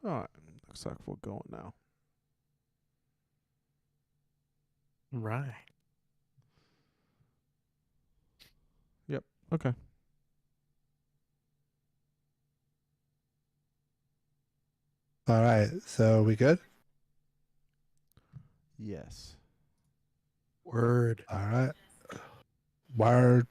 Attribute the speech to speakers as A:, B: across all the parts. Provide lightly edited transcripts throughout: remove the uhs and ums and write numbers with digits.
A: All right. Looks like we're going now.
B: Right.
A: Yep. Okay.
C: All right. So we good?
A: Yes.
B: Word.
C: All right. Word.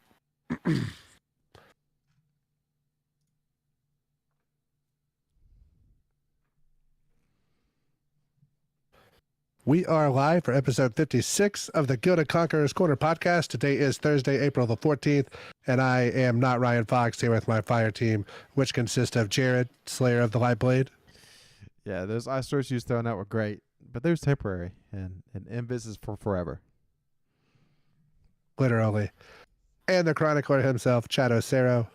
C: We are live for episode 56 of the Guild of Conquerors Corner podcast. Today is Thursday, April the 14th, and I am NotRyanFox here with my fire team, which consists of Jared, Slayer of the Lightblade.
A: Yeah, those ice swords you was throwing out were great, but they're temporary, and Invis is for forever.
C: Literally. And the Chronicler himself, chadocero.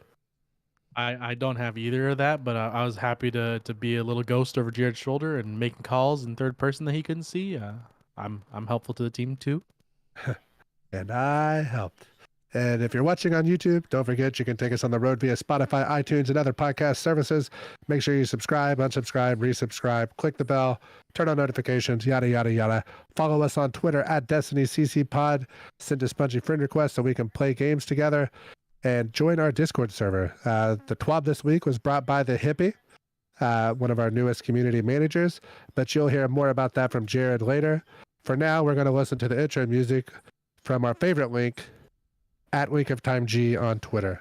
B: I don't have either of that, but I was happy to be a little ghost over Jared's shoulder and making calls in third person that he couldn't see. I'm helpful to the team too.
C: And I helped. And if you're watching on YouTube, don't forget you can take us on the road via Spotify, iTunes, and other podcast services. Make sure you subscribe, unsubscribe, resubscribe, click the bell, turn on notifications, yada, yada, yada. Follow us on Twitter at DestinyCCPod. Send a spongy friend request so we can play games together. And join our Discord server. The TWAB this week was brought by the Hippie, one of our newest community managers. But you'll hear more about that from Jared later. For now, we're going to listen to the intro music from our favorite link, at Week of Time G on Twitter.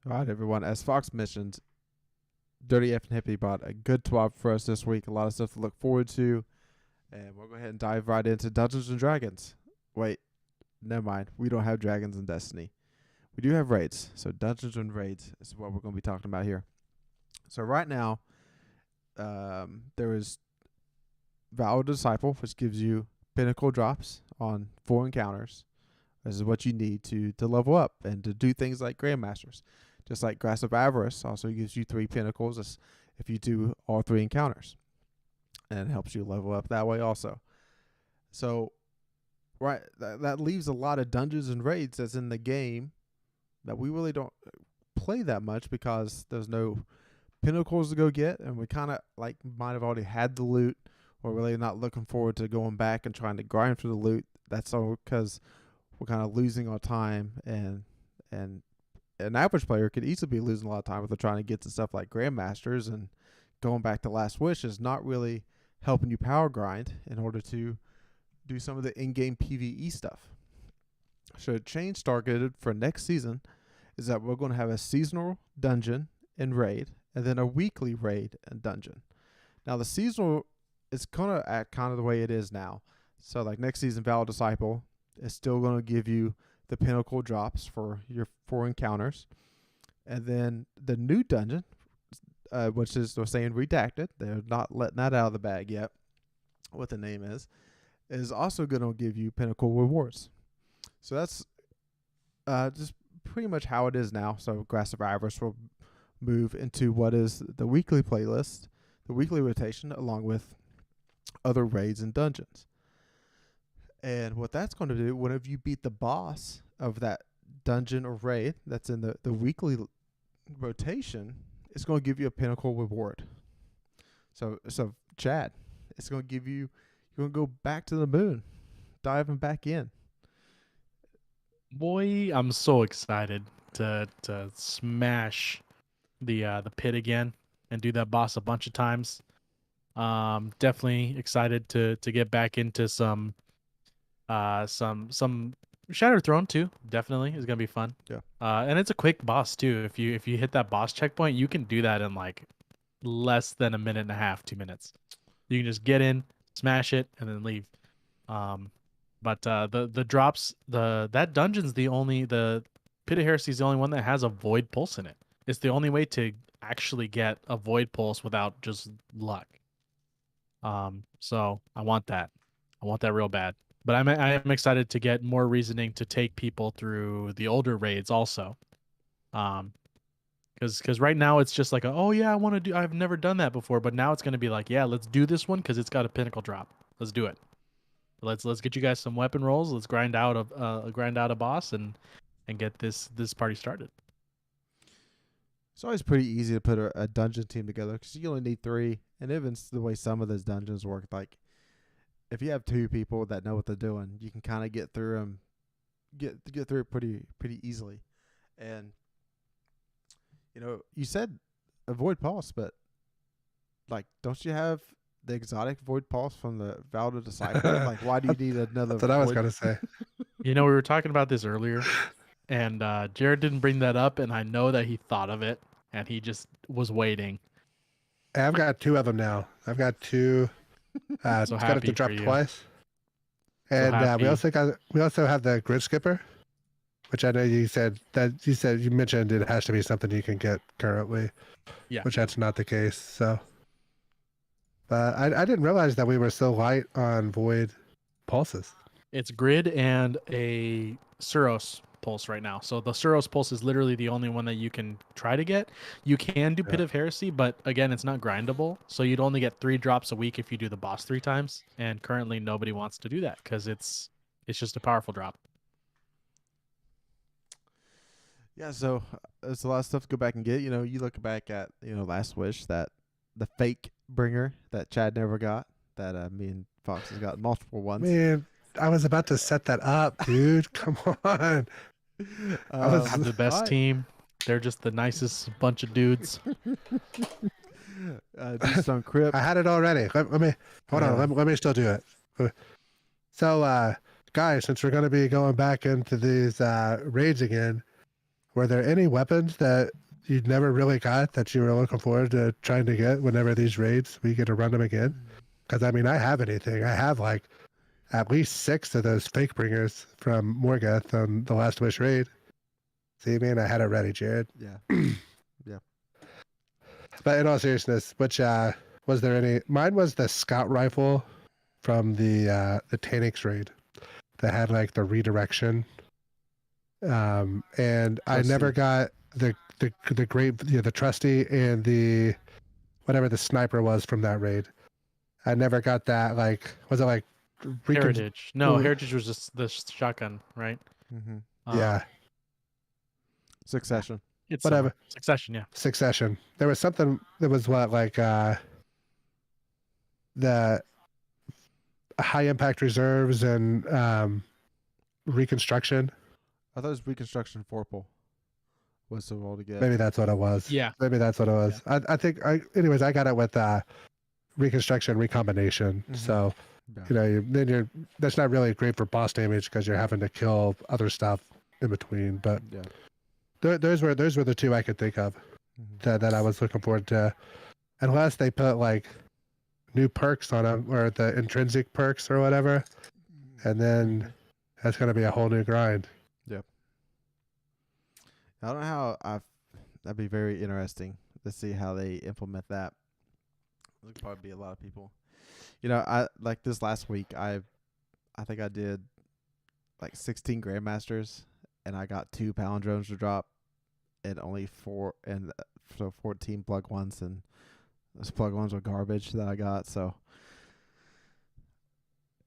A: All right, everyone. As Fox mentioned, Dirty F and Hippie bought a good TWAB for us this week. A lot of stuff to look forward to. And we'll go ahead and dive right into Dungeons and Dragons. Wait, never mind. We don't have dragons in Destiny. We do have raids. So Dungeons and Raids is what we're going to be talking about here. So right now, there is Vow of the Disciple, which gives you pinnacle drops on 4 encounters. This is what you need to level up and to do things like Grandmasters. Just like Grasp of Avarice also gives you 3 pinnacles if you do all 3 encounters. And it helps you level up that way also. So, right, that leaves a lot of dungeons and raids that's in the game that we really don't play that much because there's no pinnacles to go get, and we kind of like might have already had the loot, or really not looking forward to going back and trying to grind for the loot. That's all because we're kind of losing our time, and an average player could easily be losing a lot of time if they're trying to get to stuff like Grandmasters, and going back to Last Wish is not really helping you power grind in order to do some of the in-game PvE stuff. So a change targeted for next season is that we're going to have a seasonal dungeon and raid, and then a weekly raid and dungeon. Now the seasonal is kind of the way it is now. So like next season, Valid Disciple is still going to give you the pinnacle drops for your 4 encounters. And then the new dungeon, which is they're saying redacted. They're not letting that out of the bag yet, what the name is also going to give you pinnacle rewards. So that's just pretty much how it is now. So Grasp of Avarice will move into what is the weekly playlist, the weekly rotation, along with other raids and dungeons. And what that's going to do, whenever you beat the boss of that dungeon or raid that's in the weekly rotation, it's going to give you a pinnacle reward. So Chad, it's going to give you, you're going to go back to the moon, diving back in.
B: Boy, I'm so excited to smash the pit again and do that boss a bunch of times. Definitely excited to get back into some Shattered Throne too. Definitely is gonna be fun.
A: Yeah.
B: And it's a quick boss too. If you hit that boss checkpoint, you can do that in like less than a minute and a half, 2 minutes. You can just get in, smash it, and then leave. But the drops, that dungeon's the Pit of Heresy is the only one that has a void pulse in it. It's the only way to actually get a void pulse without just luck. So I want that. I want that real bad. But I am excited to get more reasoning to take people through the older raids also. Because right now it's just like, oh yeah, I've never done that before, but now it's gonna be like, yeah, let's do this one because it's got a pinnacle drop. Let's do it. Let's get you guys some weapon rolls. Let's grind out a boss and get this party started.
A: It's always pretty easy to put a dungeon team together because you only need 3, and even the way some of those dungeons work, like if you have 2 people that know what they're doing, you can kind of get through them, get through it pretty easily. And you said avoid pulse, but like, don't you have the exotic void pulse from the Valda Disciple? Like, why do you need another?
C: That's what I was gonna say.
B: We were talking about this earlier, and Jared didn't bring that up, and I know that he thought of it, and he just was waiting.
C: Hey, I've got 2 of them now. I've got 2. It's got it to drop twice. And we also have the grid skipper, which I know you mentioned it has to be something you can get currently.
B: Yeah.
C: Which that's not the case. So, but I didn't realize that we were so light on void pulses.
B: It's grid and a Suros pulse right now. So the Suros pulse is literally the only one that you can try to get. You can do Pit of Heresy, but again, it's not grindable. So you'd only get 3 drops a week if you do the boss 3 times. And currently nobody wants to do that because it's just a powerful drop.
A: Yeah, so there's a lot of stuff to go back and get. You look back at Last Wish, that the fake bringer that Chad never got, that me and Fox has got multiple ones.
C: Man, I was about to set that up, dude. Come on.
B: I'm the best team. They're just the nicest bunch of dudes.
A: Do some crypt.
C: I had it already. Let me hold on. Let me still do it. So, guys, since we're going to be going back into these raids again, were there any weapons that you never really got that you were looking forward to trying to get whenever these raids we get to run them again? Because I have anything. I have like at least 6 of those fake bringers from Morgoth on the Last Wish raid. See, man, I had it ready, Jared.
A: Yeah. Yeah.
C: But in all seriousness, which was there any? Mine was the scout rifle from the Tanix raid that had like the redirection. And I never got the great, the trusty and the whatever the sniper was from that raid. I never got that. Like, was it like
B: Heritage? No, Heritage was just the shotgun, right?
A: Mm-hmm.
C: Yeah.
A: Succession.
B: It's
C: whatever.
B: Succession, yeah.
C: Succession. There was something that was the high impact reserves and reconstruction.
A: I thought it was Reconstruction Forpal was the role to get.
C: Maybe that's what it was.
B: Yeah.
C: Maybe that's what it was. Yeah. I think anyways, I got it with reconstruction recombination. Mm-hmm. So that's not really great for boss damage because you're having to kill other stuff in between. But those were the 2 I could think of that I was looking forward to, unless they put like new perks on them or the intrinsic perks or whatever, and then that's gonna be a whole new grind.
A: Yep. I don't know how that'd be very interesting to see how they implement that. There'll probably be a lot of people. I like this last week. I think I did like 16 Grandmasters, and I got 2 palindromes to drop, and only 4, and so 14 plug ones, and those plug ones were garbage that I got. So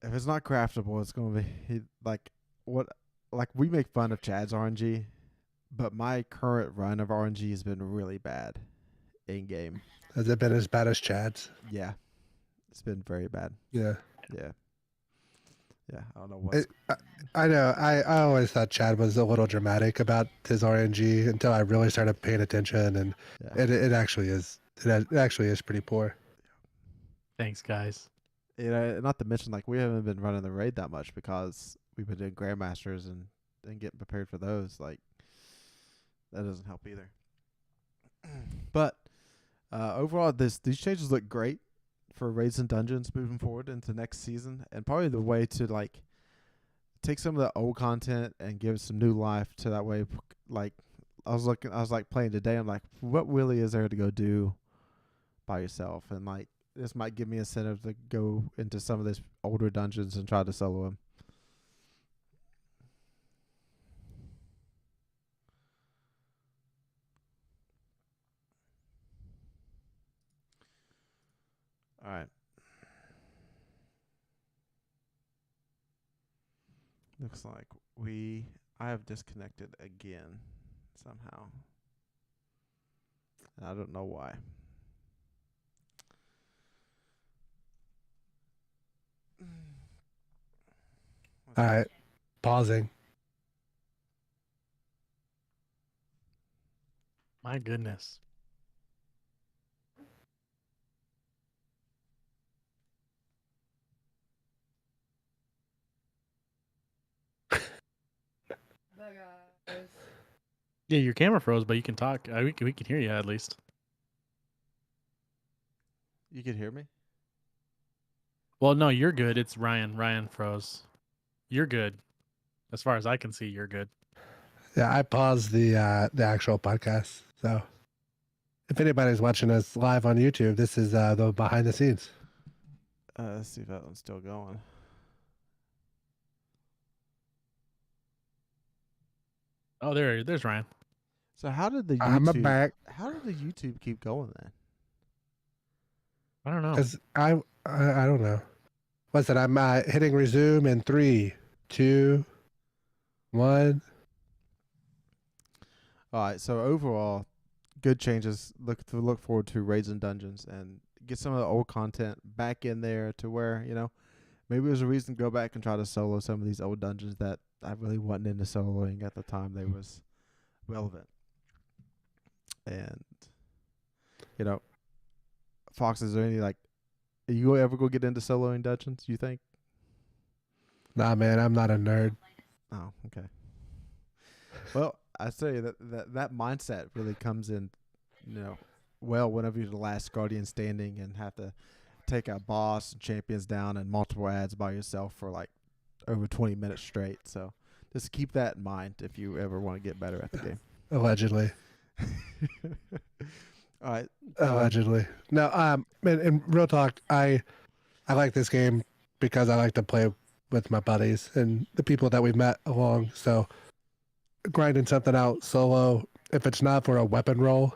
A: if it's not craftable, it's gonna be like what? Like, we make fun of Chad's RNG, but my current run of RNG has been really bad in game.
C: Has it been as bad as Chad's?
A: Yeah. It's been very bad.
C: Yeah.
A: Yeah. Yeah. I don't know what.
C: I know. I always thought Chad was a little dramatic about his RNG until I really started paying attention, and it actually is. It actually is pretty poor.
B: Thanks, guys.
A: Not to mention, like, we haven't been running the raid that much because we've been doing Grandmasters and getting prepared for those. Like, that doesn't help either. But overall, these changes look great for raids and dungeons moving forward into next season, and probably the way to like take some of the old content and give it some new life to that way. Like I was like playing today. I'm like, what really is there to go do by yourself? And like this might give me incentive to go into some of these older dungeons and try to solo them. All right. Looks like I have disconnected again somehow. And I don't know why.
C: All right. Pausing.
B: My goodness. Yeah, your camera froze, but you can talk. We can hear you at least.
A: You can hear me?
B: Well, no, you're good. It's Ryan. Ryan froze. You're good. As far as I can see, you're good.
C: Yeah, I paused the actual podcast. So if anybody's watching us live on YouTube, this is the behind the scenes.
A: Let's see if that one's still going.
B: Oh, there's Ryan.
A: So how did the
C: I'm
A: YouTube
C: back
A: how did the YouTube keep going then?
B: I don't know.
C: because I don't know. What's it? I'm hitting resume in 3, 2, 1.
A: All right, so overall, good changes. Look forward to Raids and Dungeons and get some of the old content back in there to where, you know, maybe there's a reason to go back and try to solo some of these old dungeons that I really wasn't into soloing at the time they was relevant. And, you know, Fox, is there any, like, are you ever go get into soloing dungeons, you think?
C: Nah, man, I'm not a nerd.
A: Oh, okay. Well, I say that mindset really comes in, you know, well whenever you're the last guardian standing and have to take a boss and champions down and multiple ads by yourself for like over 20 minutes straight. So just keep that in mind if you ever want to get better at the game.
C: Allegedly.
A: All right.
C: Allegedly. No, in real talk, I like this game because I like to play with my buddies and the people that we've met along. So grinding something out solo, if it's not for a weapon roll,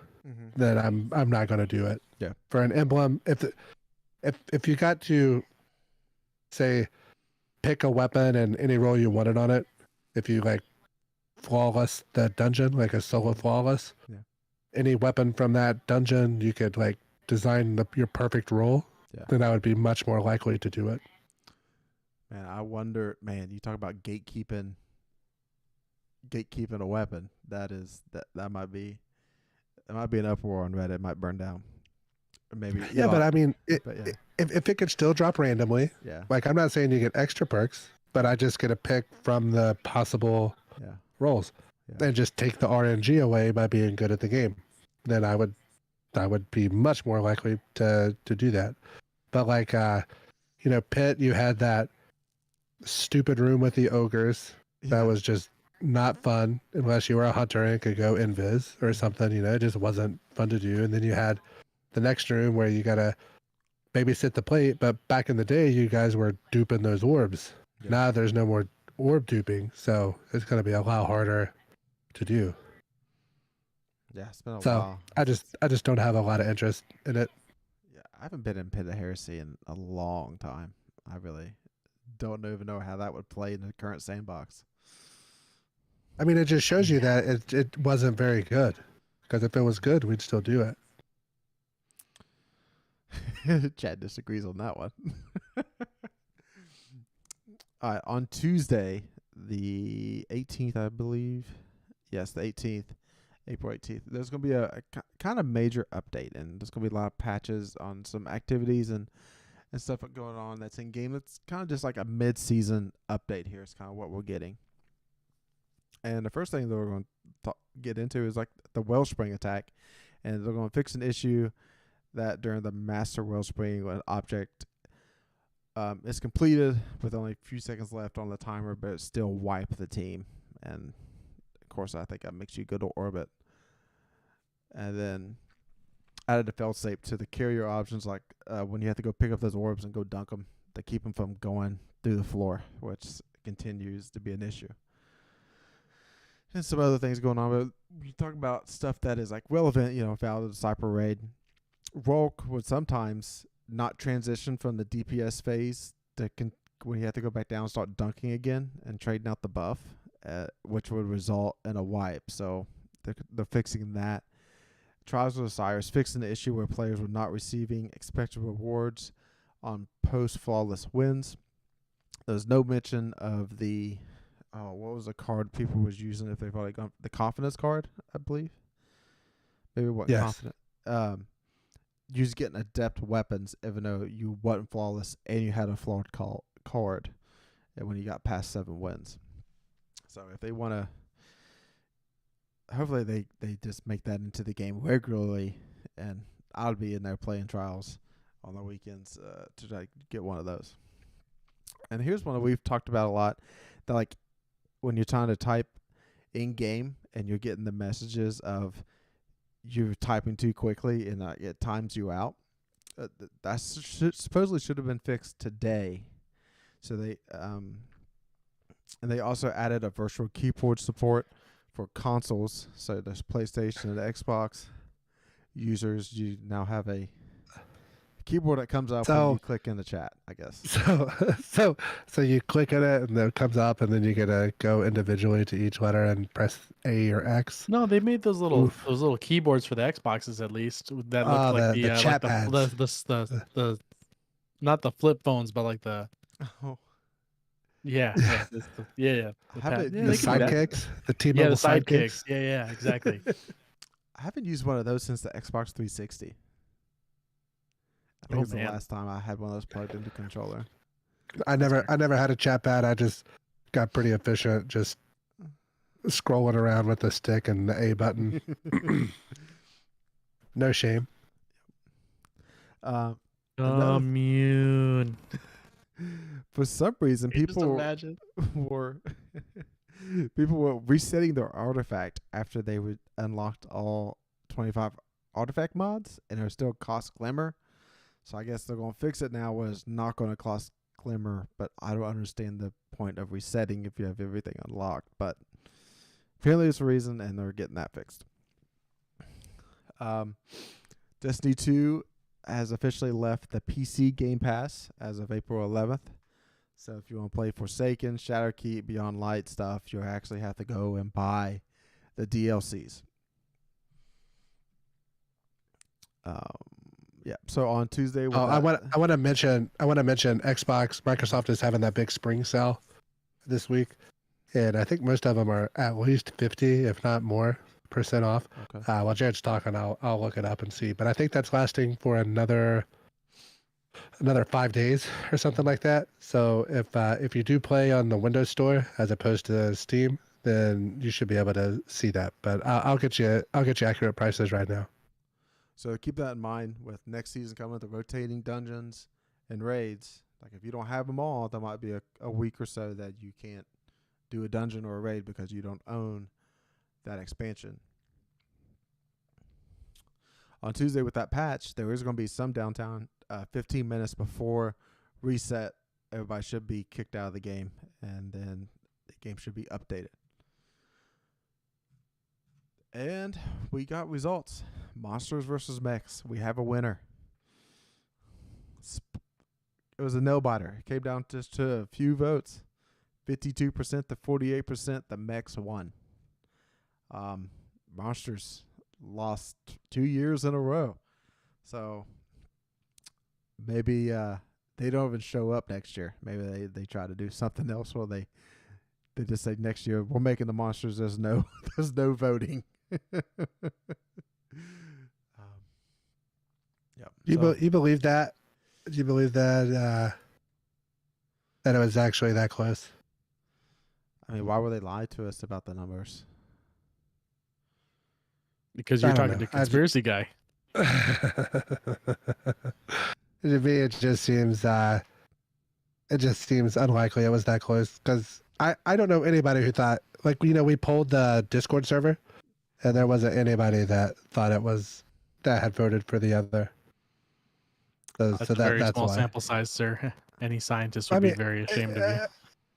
C: then I'm not going to do it.
A: Yeah.
C: For an emblem, if you got to say pick a weapon and any roll you wanted on it, if you like flawless the dungeon, like a solo flawless,
A: Yeah.
C: any weapon from that dungeon, you could like design your perfect roll.
A: Yeah.
C: Then I would be much more likely to do it.
A: Man, I wonder, you talk about gatekeeping a weapon. That might be an uproar on Reddit. It might burn down. Or maybe
C: Yeah, but I mean, if it could still drop randomly,
A: yeah.
C: like I'm not saying you get extra perks, but I just get a pick from the possible rolls, and just take the RNG away by being good at the game. Then I would be much more likely to do that. But like, you know, Pitt, you had that stupid room with the ogres that was just not fun unless you were a hunter and could go invis or something. You know, it just wasn't fun to do. And then you had the next room where you gotta babysit the plate. But back in the day, you guys were duping those orbs. Yeah. Now there's no more orb duping, so it's gonna be a lot harder to do.
A: Yeah, it's been a while.
C: I just don't have a lot of interest in it.
A: Yeah, I haven't been in Pit of Heresy in a long time. I really don't even know how that would play in the current sandbox.
C: I mean, it just shows you that it wasn't very good. Because if it was good, we'd still do
A: it. Chad disagrees on that one. All right, on Tuesday, the 18th, I believe. Yes, the 18th, April 18th. There's going to be a kind of major update, and there's going to be a lot of patches on some activities and stuff going on that's in game. It's kind of just like a mid-season update here. It's kind of what we're getting. And the first thing that we're going to get into is like the Wellspring attack, and they're going to fix an issue that during the Master Wellspring, when an object It's completed with only a few seconds left on the timer, but it still wiped the team. And of course, I think that makes you go to orbit. And then added a failsafe to the carrier options, like when you have to go pick up those orbs and go dunk them, to keep them from going through the floor, which continues to be an issue. And some other things going on, but you talk about stuff that is like relevant, valid to Cypher Raid. Rolk would sometimes not transition from the DPS phase when you have to go back down and start dunking again and trading out the buff, which would result in a wipe. So they're fixing that. Trials of Osiris fixing the issue where players were not receiving expected rewards on post-flawless wins. There's no mention of the what was the card people was using if they've already gone, the confidence card, I believe. Maybe what confident. You was getting adept weapons even though you wasn't flawless and you had a flawed card, and when you got past 7 wins. So if they want to, hopefully they just make that into the game regularly, and I'll be in there playing trials on the weekends to try to get one of those. And here's one that we've talked about a lot, that like when you're trying to type in game and you're getting the messages of you're typing too quickly and it times you out. That supposedly should have been fixed today. So they and they also added a virtual keyboard support for consoles. So there's PlayStation and Xbox users. You now have a keyboard that comes up when you click in the chat, I guess.
C: So you click on it and then it comes up, and then you gotta go individually to each letter and press A or X.
B: No, they made those little keyboards for the Xboxes at least that look like the chat pads. The not the flip phones, but like the yeah. The
C: sidekicks, the T-Mobile
B: the
C: sidekicks.
B: Yeah, exactly.
A: I haven't used one of those since the Xbox 360. I think it's the last time I had one of those plugged into controller.
C: I never had a chat pad. I just got pretty efficient just scrolling around with the stick and the A button. No shame.
B: Immune.
A: For some reason, people were resetting their artifact after they unlocked all 25 artifact mods, and it still cost Glimmer. So I guess they're going to fix it now where it's not going to cost Glimmer, but I don't understand the point of resetting if you have everything unlocked. But apparently there's a reason, and they're getting that fixed. Destiny 2 has officially left the PC Game Pass as of April 11th. So if you want to play Forsaken, Shadowkeep, Beyond Light stuff, you actually have to go and buy the DLCs. Yeah. So on Tuesday,
C: I want to mention Xbox. Microsoft is having that big spring sale this week, and I think most of them are at least 50, if not more, % off. Okay. While Jared's talking, I'll look it up and see. But I think that's lasting for another 5 days or something like that. So if you do play on the Windows Store as opposed to Steam, then you should be able to see that. But I'll get you accurate prices right now.
A: So keep that in mind with next season coming, the rotating dungeons and raids. Like if you don't have them all, there might be a week or so that you can't do a dungeon or a raid because you don't own that expansion. On Tuesday with that patch, there is going to be some downtime. 15 minutes before reset, everybody should be kicked out of the game, and then the game should be updated. And we got results. Monsters versus Mechs. We have a winner. It was a nail-biter. It came down just to a few votes. 52% to 48%. The Mechs won. Monsters lost 2 years in a row. So maybe they don't even show up next year. Maybe they try to do something else. Well, they just say next year we're making the Monsters. There's no voting.
C: You believe that? Do you believe that that it was actually that close?
A: I mean, why would they lie to us about the numbers?
B: Because you're talking to conspiracy guy.
C: To me, it just seems it just seems unlikely it was that close because I don't know anybody who thought, like, we pulled the Discord server and there wasn't anybody that thought it was that had voted for the other.
B: That's
C: So
B: a very
C: that's
B: small
C: why.
B: sample size, sir. Any scientist would be very ashamed of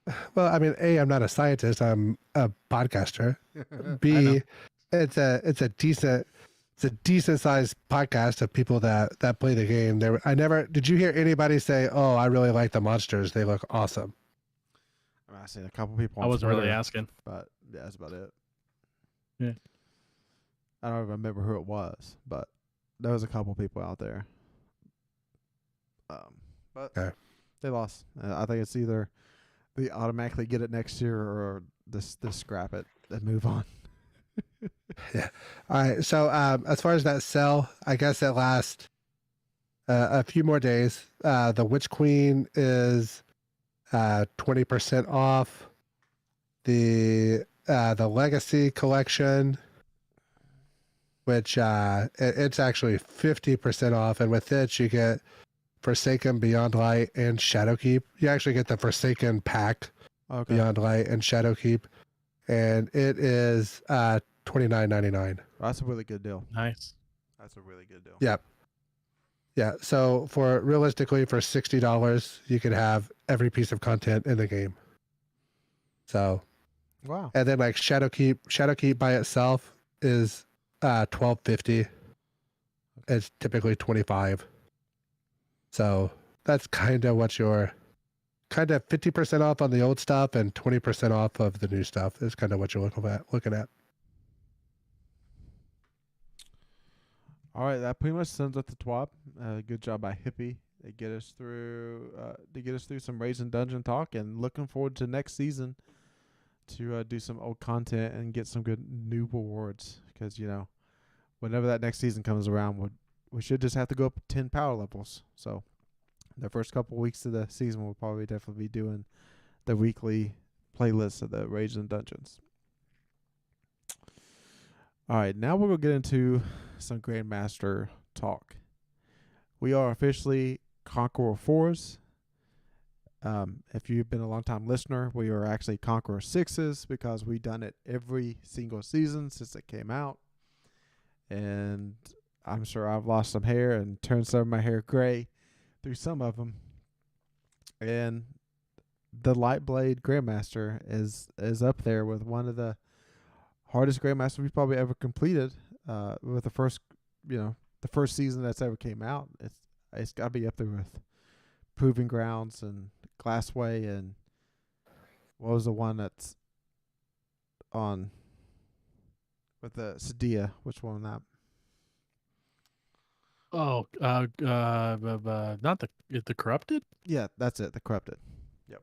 B: you.
C: Well, I mean, A, I'm not a scientist. I'm a podcaster.
B: I
C: B,
B: know.
C: it's a decent sized podcast of people that play the game. Did you hear anybody say, "Oh, I really like the monsters. They look awesome."
A: I seen a couple people.
B: I
A: On
B: wasn't really
A: Twitter,
B: asking.
A: but yeah, that's about it.
B: Yeah.
A: I don't even remember who it was, but there was a couple people out there. But they lost. I think it's either they automatically get it next year or this scrap it and move on.
C: Yeah. All right. So as far as that sell, I guess it lasts a few more days. The Witch Queen is 20% off. The Legacy Collection, which it's actually 50% off, and with it you get Forsaken, Beyond Light, and Shadowkeep. You actually get the Forsaken pack, Beyond Light and Shadowkeep, and it is $29.99.
A: That's a really good deal.
B: Nice.
A: That's a really good deal.
C: Yep. Yeah. So realistically for $60, you could have every piece of content in the game. So,
A: wow.
C: And then like Shadowkeep by itself is $12.50. It's typically $25. So that's kind of what you're kind of 50% off on the old stuff and 20% off of the new stuff is kind of what you're looking at.
A: All right, that pretty much sums up the TWAB. Good job by Hippie to get us through some Raisin Dungeon talk, and looking forward to next season to do some old content and get some good new rewards. Because whenever that next season comes around, we should just have to go up 10 power levels. So the first couple weeks of the season, we'll probably definitely be doing the weekly playlist of the Raisin Dungeons. All right, now we're going to get into some Grandmaster talk. We are officially Conqueror 4s. If you've been a long-time listener, we are actually Conqueror 6s because we've done it every single season since it came out. And I'm sure I've lost some hair and turned some of my hair gray through some of them. And the Lightblade Grandmaster is up there with one of the hardest Grandmasters we've probably ever completed. With the first season that's ever came out, it's got to be up there with Proving Grounds and Glassway, and what was the one that's on with the Sadia? Which one was that?
B: Oh, not the Corrupted?
A: Yeah, that's it. The Corrupted. Yep.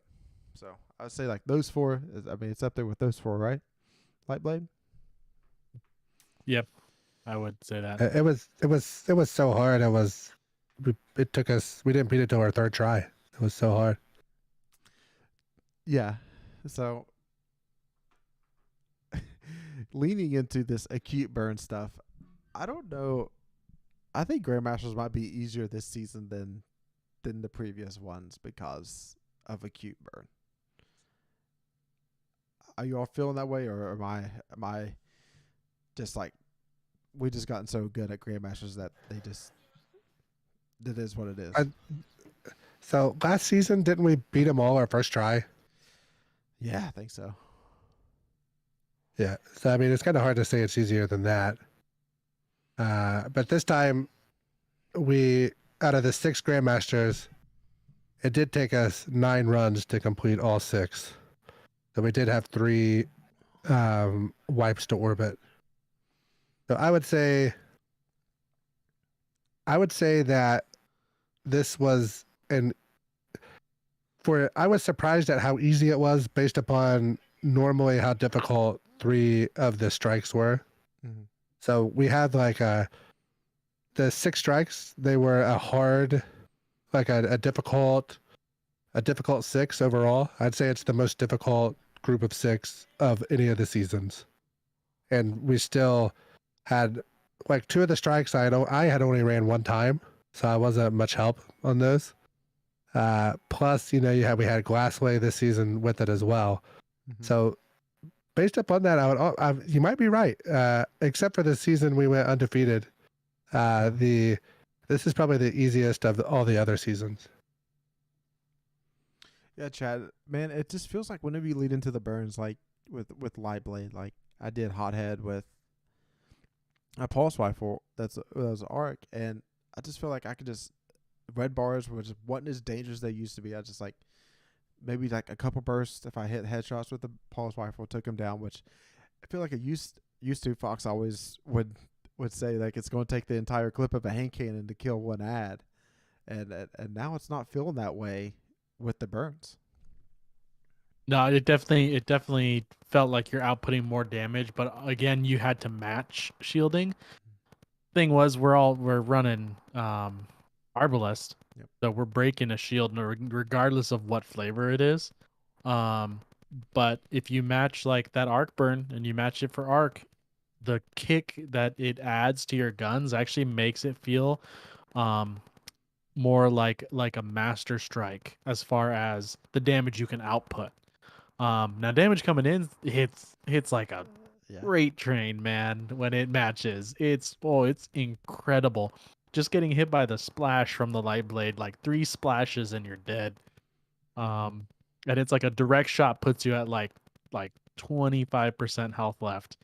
A: So I would say like those four. It's up there with those four, right? Lightblade.
B: Yep, I would say that.
C: It was so hard. It took us. We didn't beat it till our third try. It was so hard.
A: Yeah. So leaning into this acute burn stuff, I don't know. I think Grandmasters might be easier this season than the previous ones because of acute burn. Are you all feeling that way, or am I just like we just gotten so good at Grandmasters that it is what it is?
C: So last season, didn't we beat them all our first try?
A: Yeah, I think so.
C: Yeah. So I mean, it's kind of hard to say it's easier than that. But this time, out of the 6 Grandmasters, it did take us 9 runs to complete all 6. So we did have 3 wipes to orbit. So I would say that this was I was surprised at how easy it was based upon normally how difficult 3 of the strikes were.
A: Mm-hmm.
C: So we had like the 6 strikes, they were a hard, like a difficult 6 overall. I'd say it's the most difficult group of 6 of any of the seasons. And we still had like 2 of the strikes I had only ran one time, so I wasn't much help on those. Plus, we had Glassley this season with it as well.
A: Mhm.
C: So based upon that, you might be right. Except for the season we went undefeated. This is probably the easiest of all the other seasons.
A: Yeah, Chad, man, it just feels like whenever you lead into the burns, like with Lightblade, like I did Hothead with a pulse rifle that was arc, and I just feel like I could just red bars were just wasn't as dangerous as they used to be. I just like maybe like a couple bursts if I hit headshots with the pulse rifle, took him down, which I feel like it used to. Fox always would say like it's going to take the entire clip of a hand cannon to kill one ad, and now it's not feeling that way with the burns.
B: No, it definitely felt like you're outputting more damage, but again, you had to match shielding. Thing was, we're running Arbalest,
A: Yep.
B: so we're breaking a shield regardless of what flavor it is. But if you match like that arc burn and you match it for arc, the kick that it adds to your guns actually makes it feel more like a master strike as far as the damage you can output. Now damage coming in hits like a freight train, man. When it matches, it's incredible. Just getting hit by the splash from the Lightblade, like 3 splashes and you're dead. And it's like a direct shot puts you at like 25% health left.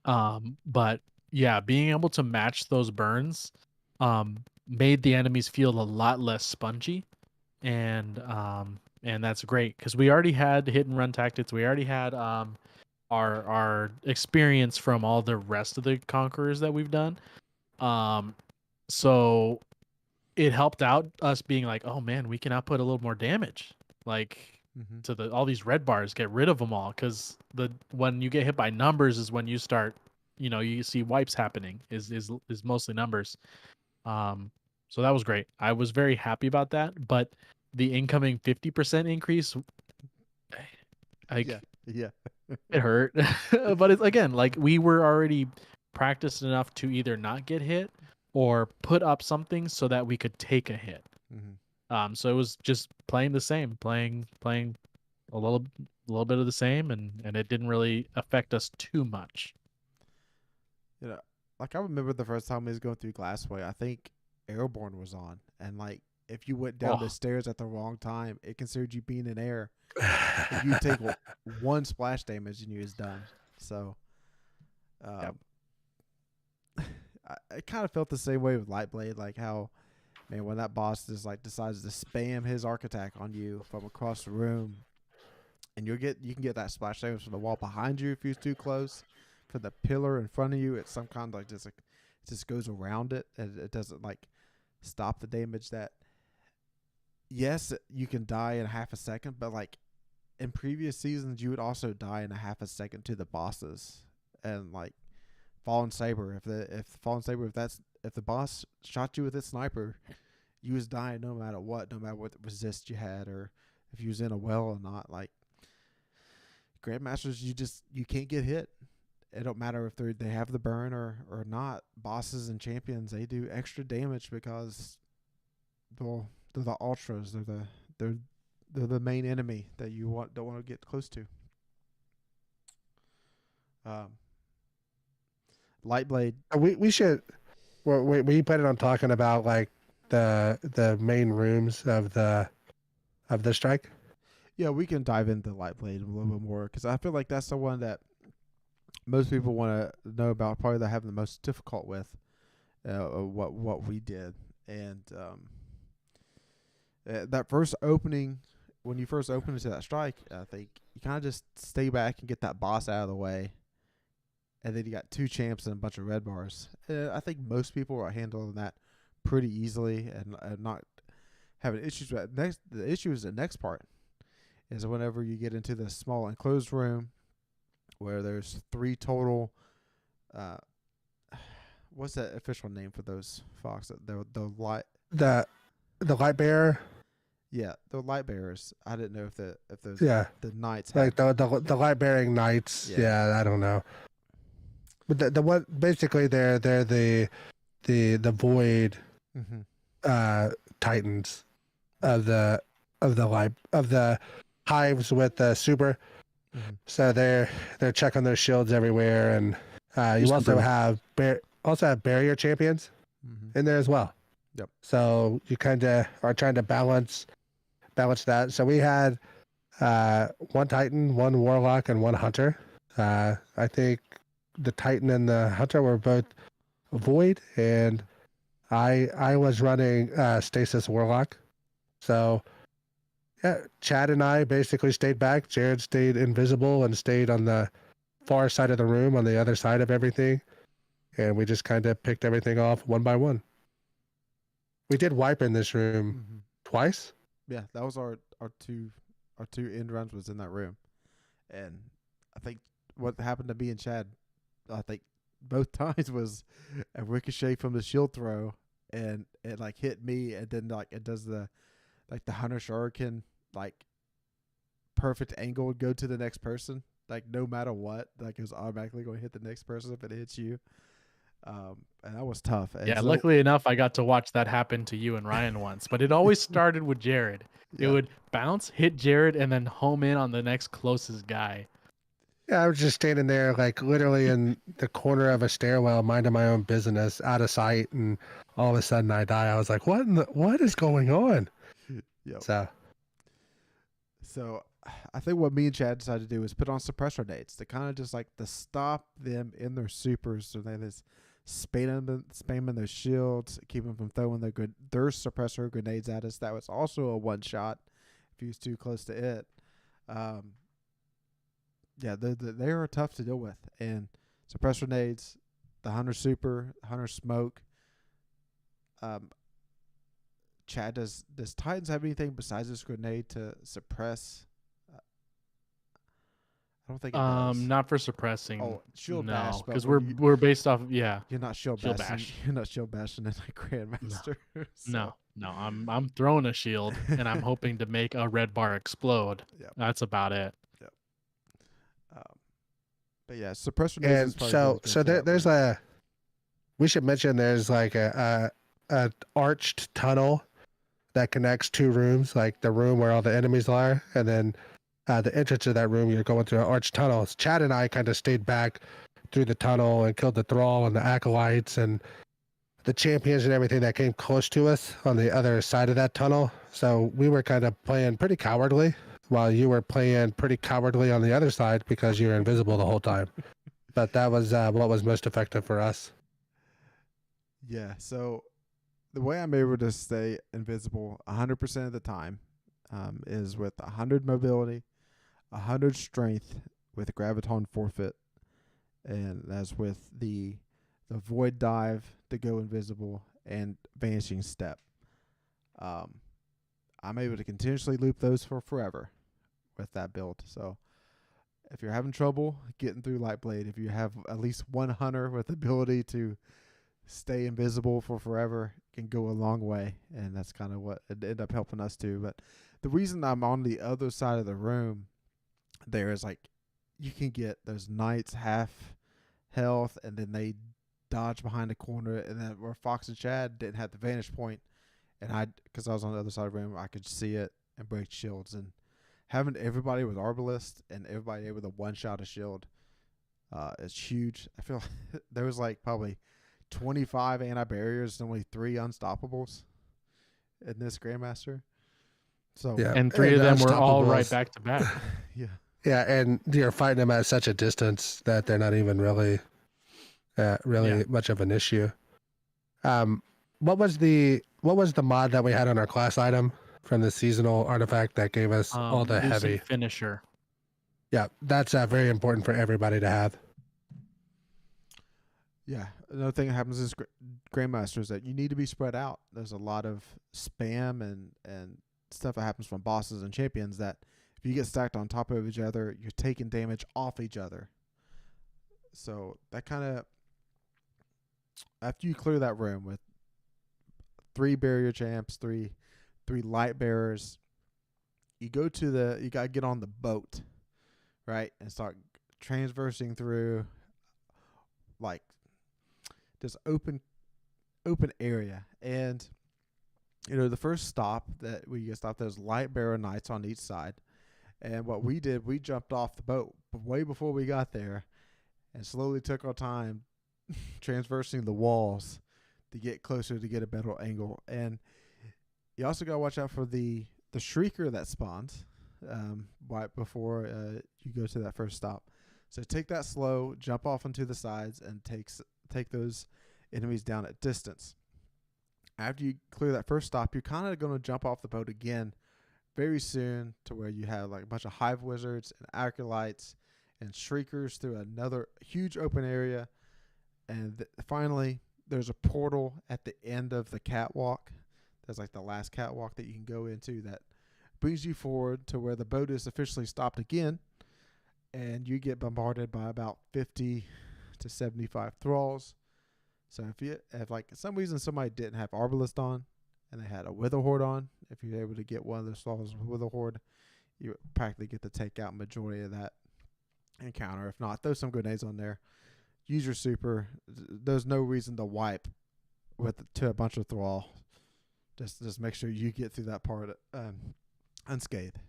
B: But yeah, being able to match those burns made the enemies feel a lot less spongy, and that's great because we already had hit and run tactics. We already had our experience from all the rest of the conquerors that we've done. So it helped out us being like, oh man, we can output a little more damage, like to all these red bars, get rid of them all, because when you get hit by numbers is when you start, you see wipes happening. Is mostly numbers. So that was great. I was very happy about that, but the incoming 50% increase,
A: yeah.
B: It hurt. But it's again, like we were already practiced enough to either not get hit or put up something so that we could take a hit. So it was just playing the same, playing a little bit of the same, and it didn't really affect us too much.
A: Like I remember the first time we was going through Glassway, I think Airborne was on, and like if you went down the stairs at the wrong time, it considered you being in air. If you take one splash damage and you was done. So I kind of felt the same way with Lightblade, like how, man, when that boss just like decides to spam his arc attack on you from across the room, and you can get that splash damage from the wall behind you if you're too close, for the pillar in front of you. It's some kind of like just like it just goes around it, and it doesn't like stop the damage. That yes, you can die in half a second, but like in previous seasons, you would also die in a half a second to the bosses, and like Fallen Saber. If the boss shot you with its sniper, you was dying no matter what resist you had, or if you was in a well or not. Like Grandmasters, you can't get hit. It don't matter if they have the burn or not. Bosses and champions, they do extra damage because they're the ultras. They're the main enemy that you don't want to get close to. Lightblade.
C: We should. We planning on talking about like the main rooms of the strike.
A: Yeah, we can dive into Lightblade a little bit more because I feel like that's the one that most people want to know about. Probably they're having the most difficult with what we did, and that first opening. When you first open into that strike, I think you kind of just stay back and get that boss out of the way. And then you got 2 champs and a bunch of red bars. I think most people are handling that pretty easily and not having issues with that. The issue is the next part. Is whenever you get into the small enclosed room where there's 3 total. What's that official name for those, Fox? The
C: light bearer.
A: Yeah, the light bearers. I didn't know if those
C: the
A: knights
C: like the light bearing knights. Yeah, I don't know. But the what basically they're the void titans. of the hives with the super.
A: Mm-hmm.
C: So they're checking their shields everywhere, and you
B: Just
C: also
B: improve.
C: have barrier champions
A: Mm-hmm.
C: in there as well.
A: Yep.
C: So you kind of are trying to balance that. So we had one Titan, one Warlock, and one Hunter. I think the Titan and the Hunter were both Void, and I was running Stasis Warlock. So yeah, Chad and I basically stayed back. Jared stayed invisible and stayed on the far side of the room, on the other side of everything, and we just kind of picked everything off one by one. We did wipe in this room
A: Mm-hmm.
C: twice.
A: Yeah, that was our two end runs was in that room, and I think what happened to me and Chad, I think both times was a ricochet from the shield throw, and it like hit me, and then like it does the Hunter Shuriken like perfect angle would go to the next person, like no matter what, like it was automatically going to hit the next person if it hits you. And that was tough. And
B: Yeah,
A: so,
B: luckily enough, I got to watch that happen to you and Ryan once, but it always started with Jared. It
A: yeah.
B: would bounce, hit Jared, and then home in on the next closest guy.
C: Yeah, I was just standing there, like literally in the corner of a stairwell, minding my own business, out of sight, and all of a sudden I die. I was like, what is going on?
A: Yep.
C: So
A: I think what me and Chad decided to do was put on suppressor nades to kind of just like to stop them in their supers, so they just spamming their shields, keep them from throwing their suppressor grenades at us. That was also a one shot if he was too close to it. Yeah, they are tough to deal with, and suppressor nades, the Hunter super, Hunter smoke. Chad, does Titans have anything besides this grenade to suppress? I don't think it does.
B: Not for suppressing.
A: Oh, shield bash,
B: no,
A: but
B: because
A: when
B: we're based off. Yeah,
A: you're not shield
B: Shield
A: bashing.
B: bash.
A: You're not shield bashing in a Grandmaster.
B: no. I'm throwing a shield and I'm hoping to make a red bar explode.
A: Yep.
B: That's about it.
A: But yeah, suppressor nades.
C: and
A: Is probably
C: so
A: really good
C: so
A: for
C: there,
A: that
C: there's
A: room.
C: we should mention there's like a arched tunnel that connects two rooms, like the room where all the enemies are, and then the entrance to that room, you're going through an arched tunnel. Chad and I kind of stayed back through the tunnel and killed the thrall and the acolytes and the champions and everything that came close to us on the other side of that tunnel. So we were kind of playing pretty cowardly, while you were playing pretty cowardly on the other side because you were invisible the whole time. But that was what was most effective for us.
A: Yeah, so the way I'm able to stay invisible 100% of the time is with 100 mobility, 100 strength with graviton forfeit, and that's with the void dive to go invisible and vanishing step. I'm able to continuously loop those for forever with that build. So if you're having trouble getting through Lightblade, if you have at least one hunter with the ability to stay invisible for forever, can go a long way, and that's kind of what it ended up helping us too. But the reason I'm on the other side of the room there is like you can get those knights half health, and then they dodge behind the corner, and then where Fox and Chad didn't have the vantage point, and because I was on the other side of the room, I could see it and break shields, and having everybody with Arbalist and everybody able to one shot a shield is huge. I feel there was like probably 25 anti-barriers and only 3 unstoppables in this Grandmaster. So
C: Yeah,
B: And 3 of them were all
C: unstoppables.
B: right back to back.
A: yeah.
C: Yeah, and you're fighting them at such a distance that they're not even really much of an issue. What was the mod that we had on our class item from the seasonal artifact that gave us all the
B: Lucid
C: heavy?
B: finisher.
C: Yeah, that's very important for everybody to have.
A: Yeah, another thing that happens is Grandmaster is that you need to be spread out. There's a lot of spam and stuff that happens from bosses and champions that if you get stacked on top of each other, you're taking damage off each other. So that kind of, after you clear that room with 3 barrier champs, 3 light bearers, you gotta get on the boat, right, and start transversing through like this open area. And the first stop that we get stopped, there's light bearer knights on each side. And what we did, we jumped off the boat way before we got there and slowly took our time transversing the walls to get closer to get a better angle. And you also got to watch out for the shrieker that spawns right before you go to that first stop. So take that slow, jump off into the sides, and take those enemies down at distance. After you clear that first stop, you're kind of going to jump off the boat again very soon to where you have like a bunch of hive wizards and acolytes and shriekers through another huge open area. And finally, there's a portal at the end of the catwalk. There's like the last catwalk that you can go into that brings you forward to where the boat is officially stopped again. And you get bombarded by about 50 to 75 thralls. So if like for some reason somebody didn't have Arbalist on and they had a Wither Horde on, if you're able to get one of those thralls with Wither Horde, you practically get to take out majority of that encounter. If not, throw some grenades on there. Use your super. There's no reason to wipe to a bunch of thrall. Just make sure you get through that part unscathed.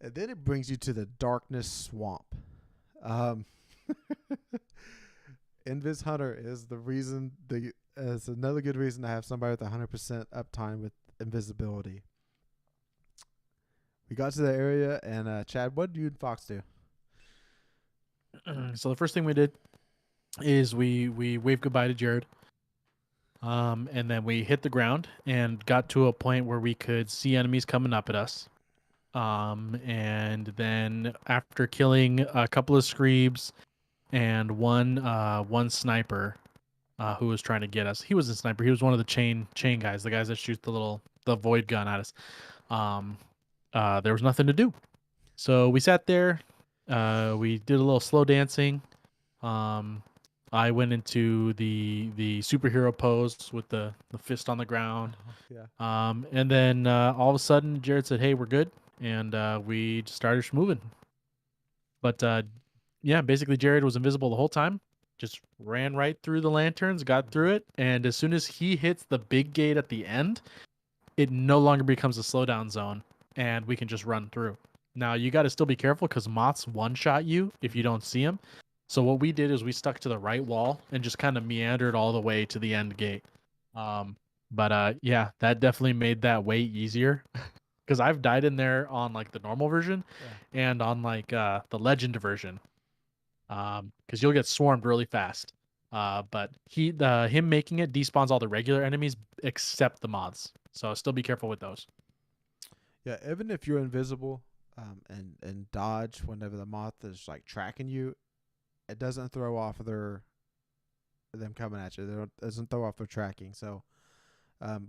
A: And then it brings you to the Darkness Swamp. Invis Hunter is the reason. Is another good reason to have somebody with 100% uptime with invisibility. We got to the area, and Chad, what did you and Fox do?
B: So the first thing we did is we waved goodbye to Jared. And then we hit the ground and got to a point where we could see enemies coming up at us. And then after killing a couple of screebs and one sniper who was trying to get us, he was a sniper. He was one of the chain guys, the guys that shoot the void gun at us. There was nothing to do, so we sat there. We did a little slow dancing. I went into the superhero pose with the fist on the ground.
A: Yeah.
B: And then all of a sudden, Jared said, "Hey, we're good," and we just started moving. But yeah, basically, Jared was invisible the whole time. Just ran right through the lanterns, got through it, and as soon as he hits the big gate at the end, it no longer becomes a slowdown zone, and we can just run through. Now, you got to still be careful because moths one-shot you if you don't see them. So what we did is we stuck to the right wall and just kind of meandered all the way to the end gate. But yeah, that definitely made that way easier because I've died in there on like the normal version and on like the legend version. Because you'll get swarmed really fast. But him making it despawns all the regular enemies except the moths. So still be careful with those.
A: Yeah, even if you're invisible and dodge whenever the moth is like tracking you, it doesn't throw off them coming at you. It doesn't throw off their tracking. So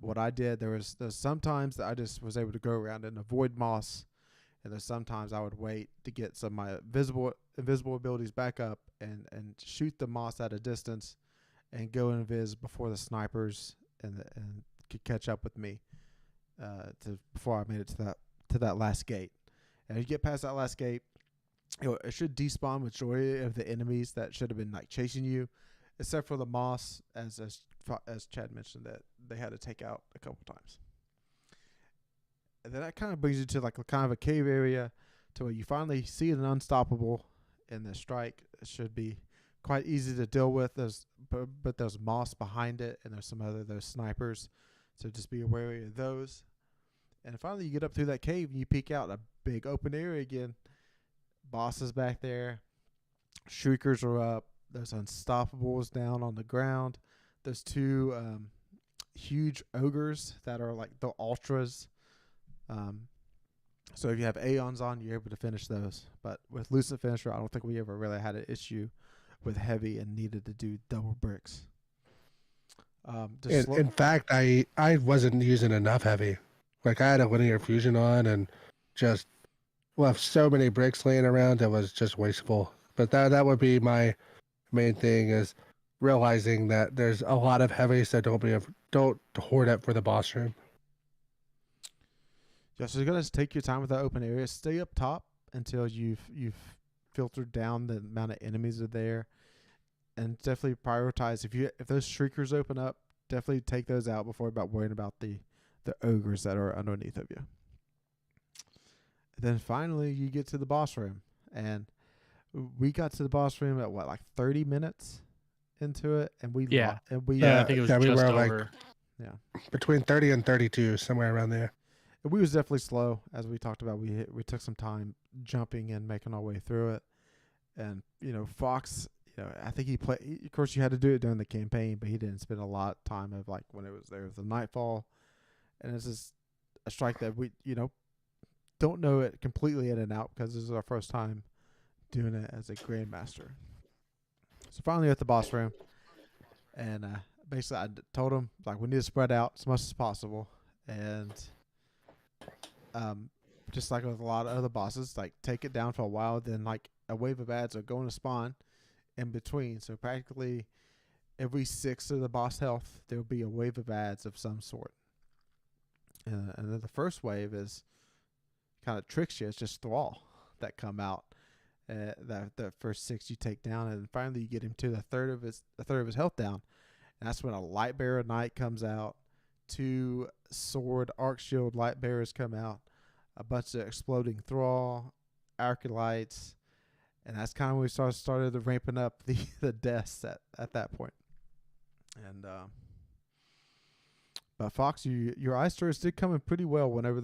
A: what I did, there's sometimes that I just was able to go around and avoid moths, and there's sometimes I would wait to get some of my invisible abilities back up and shoot the moths at a distance and go invis before the snipers and could catch up with me before I made it to that last gate. And if you get past that last gate, it should despawn majority of the enemies that should have been like chasing you, except for the moss, as Chad mentioned, that they had to take out a couple times. And then that kind of brings you to like a kind of a cave area to where you finally see an unstoppable in the strike. It should be quite easy to deal with. But there's moss behind it, and there's some other those snipers, so just be wary of those. And finally, you get up through that cave and you peek out a big open area again. Bosses back there, shriekers are up. There's unstoppables down on the ground. There's two huge ogres that are like the ultras. So if you have Aeons on, you're able to finish those. But with Lucent Finisher, I don't think we ever really had an issue with heavy and needed to do double bricks.
C: In fact, I wasn't using enough heavy. Like I had a linear fusion on and just left so many bricks laying around that was just wasteful. But that would be my main thing, is realizing that there's a lot of heavy, so don't hoard up for the boss room.
A: Yeah, so you're gonna take your time with that open area. Stay up top until you've filtered down the amount of enemies are there, and definitely prioritize if those shriekers open up, definitely take those out before worrying about the ogres that are underneath of you. And then finally, you get to the boss room, and we got to the boss room at like 30 minutes into it, and we
B: Yeah.
A: and we
B: I think it was
C: we
B: just
C: were
B: over.
C: between 30 and 32, somewhere around there.
A: we was definitely slow, as we talked about. We took some time jumping and making our way through it, and Fox. I think he played. Of course, you had to do it during the campaign, but he didn't spend a lot of time of like when it was there with the Nightfall, and it's just a strike that we don't know it completely in and out because this is our first time doing it as a Grandmaster. So finally at the boss room, and basically I told him like we need to spread out as much as possible, and just like with a lot of other bosses, like take it down for a while, then like a wave of ads are going to spawn in between. So practically every 6 of the boss health, there'll be a wave of ads of some sort. And then the first wave is kind of tricks you. It's just thrall that come out. That the first 6 you take down, and finally you get him to a third of his health down. And that's when a Lightbearer Knight comes out, 2 sword arc shield Lightbearers come out, a bunch of exploding thrall, acolytes. And that's kind of when we started ramping up the deaths at that point. And but Fox, your eye stories did come in pretty well whenever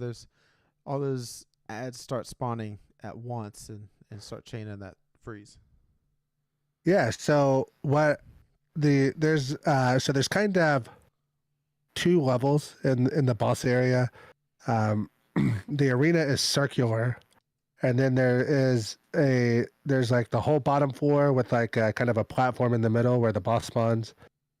A: all those ads start spawning at once and start chaining that freeze.
C: Yeah. So there's kind of 2 levels in the boss area. The arena is circular. And then there's like the whole bottom floor with like a kind of a platform in the middle where the boss spawns.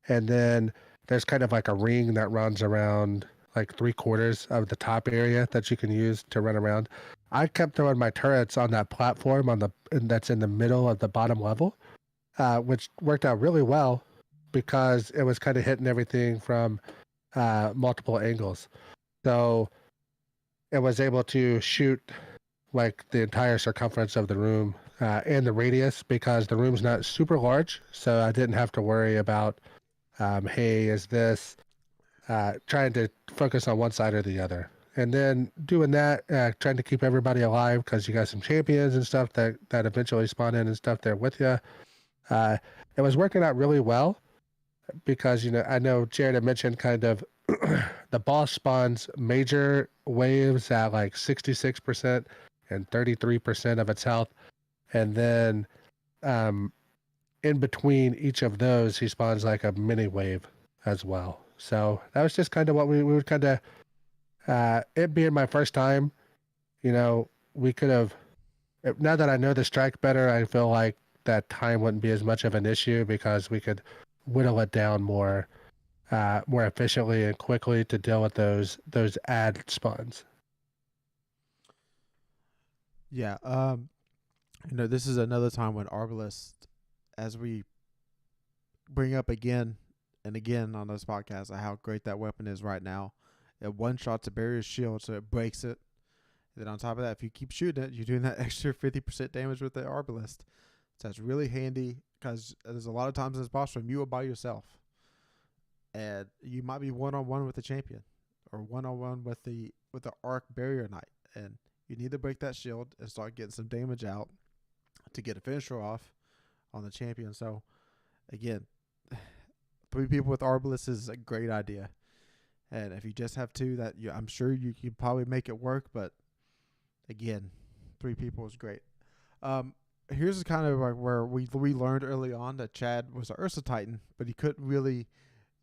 C: And then there's kind of like a ring that runs around like 3/4 of the top area that you can use to run around. I kept throwing my turrets on that platform that's in the middle of the bottom level, which worked out really well because it was kind of hitting everything from multiple angles. So it was able to shoot like the entire circumference of the room and the radius because the room's not super large. So I didn't have to worry about, hey, is this trying to focus on one side or the other. And then doing that, trying to keep everybody alive because you got some champions and stuff that eventually spawn in and stuff there with you. It was working out really well because, I know Jared had mentioned kind of the boss spawns major waves at like 66% and 33% of its health. And then in between each of those, he spawns like a mini wave as well. So that was just kind of what we would kind of, it being my first time, we could have, now that I know the strike better, I feel like that time wouldn't be as much of an issue because we could whittle it down more efficiently and quickly to deal with those ad spawns.
A: Yeah. This is another time when Arbalest, as we bring up again and again on this podcast, how great that weapon is right now. It one-shots a barrier shield, so it breaks it. And then on top of that, if you keep shooting it, you're doing that extra 50% damage with the Arbalest. So that's really handy because there's a lot of times in this boss room you are by yourself. And you might be one-on-one with the champion or one-on-one with the Arc Barrier Knight. And you need to break that shield and start getting some damage out to get a finisher off on the champion. So, again, 3 people with Arbalest is a great idea. And if you just have 2, I'm sure you can probably make it work. But, again, 3 people is great. Here's kind of like where we learned early on that Chad was an Ursa Titan, but he couldn't really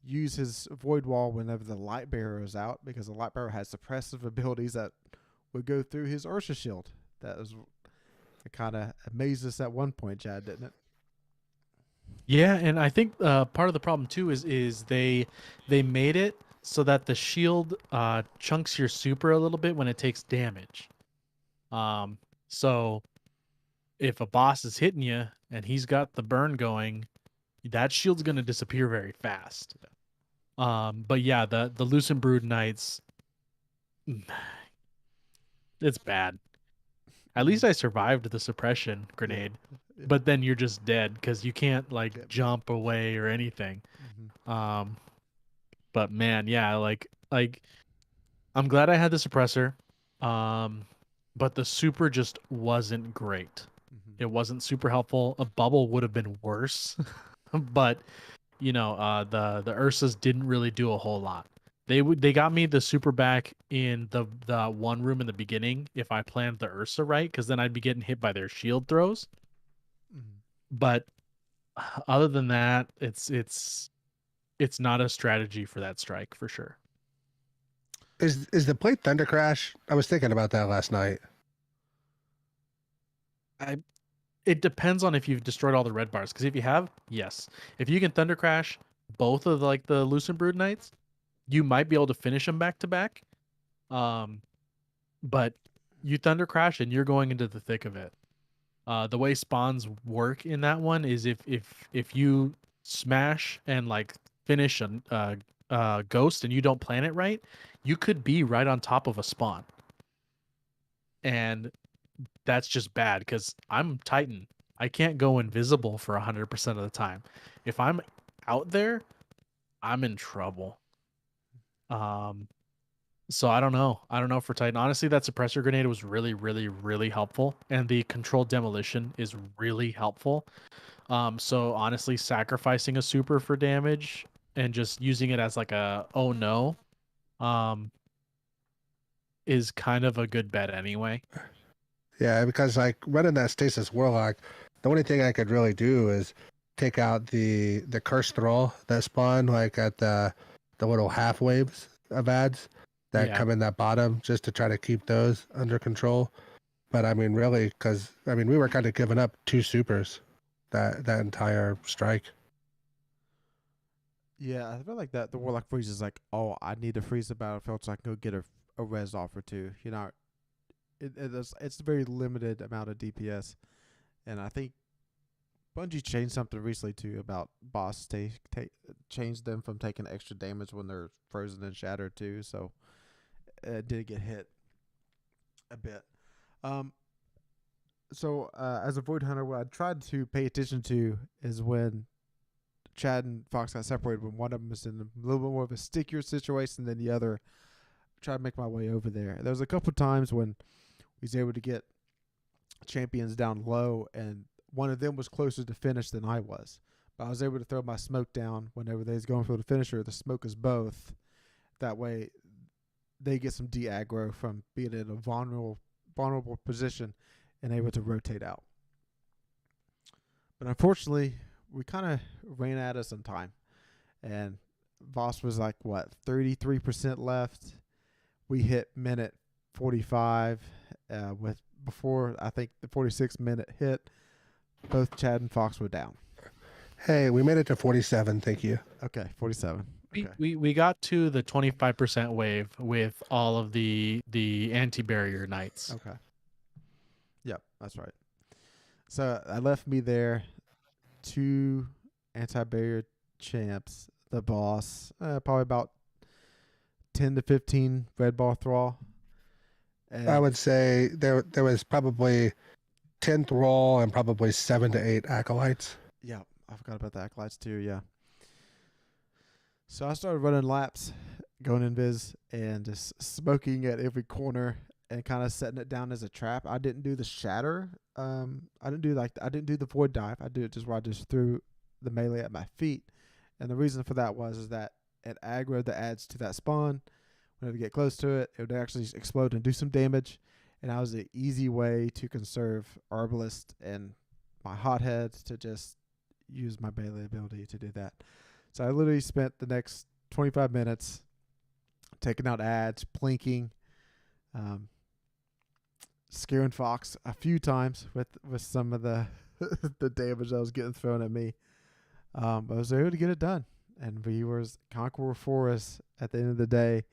A: use his Void Wall whenever the Light Bearer is out because the Light Bearer has suppressive abilities that would go through his Ursa shield. It kind of amazed us at one point, Chad, didn't it?
B: Yeah, and I think part of the problem too is they made it so that the shield chunks your super a little bit when it takes damage. So if a boss is hitting you and he's got the burn going, that shield's going to disappear very fast. But yeah, the Lucent Brood Knights, it's bad. At least I survived the suppression grenade,
A: Yeah.
B: but then you're just dead because you can't like jump away or anything.
A: Mm-hmm.
B: But man, yeah, like I'm glad I had the suppressor. But the super just wasn't great. It wasn't super helpful. A bubble would have been worse. But the Ursas didn't really do a whole lot. They got me the super back in the one room in the beginning if I planned the Ursa right, because then I'd be getting hit by their shield throws. But other than that, it's not a strategy for that strike for sure.
C: Is the plate Thunder Crash? I was thinking about that last night.
B: It depends on if you've destroyed all the red bars. Because if you have, yes. If you can Thunder Crash both of like the Lucent Brood Knights, you might be able to finish them back to back. But you Thunder Crash and you're going into the thick of it. The way spawns work in that one is if you smash and like finish a ghost and you don't plan it right, you could be right on top of a spawn. And that's just bad because I'm Titan. I can't go invisible for 100% of the time. If I'm out there, I'm in trouble. So I don't know. I don't know for Titan. Honestly, that suppressor grenade was really, really, really helpful. And the controlled demolition is really helpful. So honestly, sacrificing a super for damage and just using it as like a oh no, is kind of a good bet anyway.
C: Yeah, because like running that Stasis Warlock, the only thing I could really do is take out the Cursed Thrall that spawn like at the little half waves of ads that come in that bottom, just to try to keep those under control. But I mean, really, because I mean, we were kind of giving up 2 supers that entire strike.
A: Yeah, I feel like that the Warlock freeze is like, oh, I need to freeze the battlefield so I can go get a res off or two. You know, it's a very limited amount of DPS, and I think Bungie changed something recently too about boss changed them from taking extra damage when they're frozen and shattered too. So it did get hit a bit. So as a Void Hunter, what I tried to pay attention to is when Chad and Fox got separated, when one of them was in a little bit more of a stickier situation than the other. Try to make my way over there. There was a couple times when we was able to get champions down low, and one of them was closer to finish than I was. But I was able to throw my smoke down whenever they was going for the finisher. The smoke is both. That way, they get some de-aggro from being in a vulnerable position and able to rotate out. But unfortunately, we kind of ran out of some time. And Voss was like, 33% left. We hit minute 45 before I think the 46-minute hit. Both Chad and Fox were down.
C: Hey, we made it to 47. Thank you.
A: Okay, 47. Okay.
B: We got to the 25% wave with all of the anti-barrier knights.
A: Okay. Yep, that's right. So I left me there 2 anti-barrier champs, the boss, probably about 10 to 15 red ball thrall. And
C: I would say there was probably 10 thrall and probably 7 to 8 acolytes.
A: Yeah, I forgot about the acolytes too. Yeah. So I started running laps, going Invis, and just smoking at every corner and kind of setting it down as a trap. I didn't do the shatter. I didn't do the void dive. I did it just where I just threw the melee at my feet. And the reason for that was that it aggroed the adds to that spawn. Whenever you get close to it, it would actually explode and do some damage. And that was an easy way to conserve Arbalist and my hothead to just use my melee ability to do that. So I literally spent the next 25 minutes taking out ads, plinking, scaring Fox a few times with some of the the damage that was getting thrown at me. But I was able to get it done. And we were Conqueror for us at the end of the day.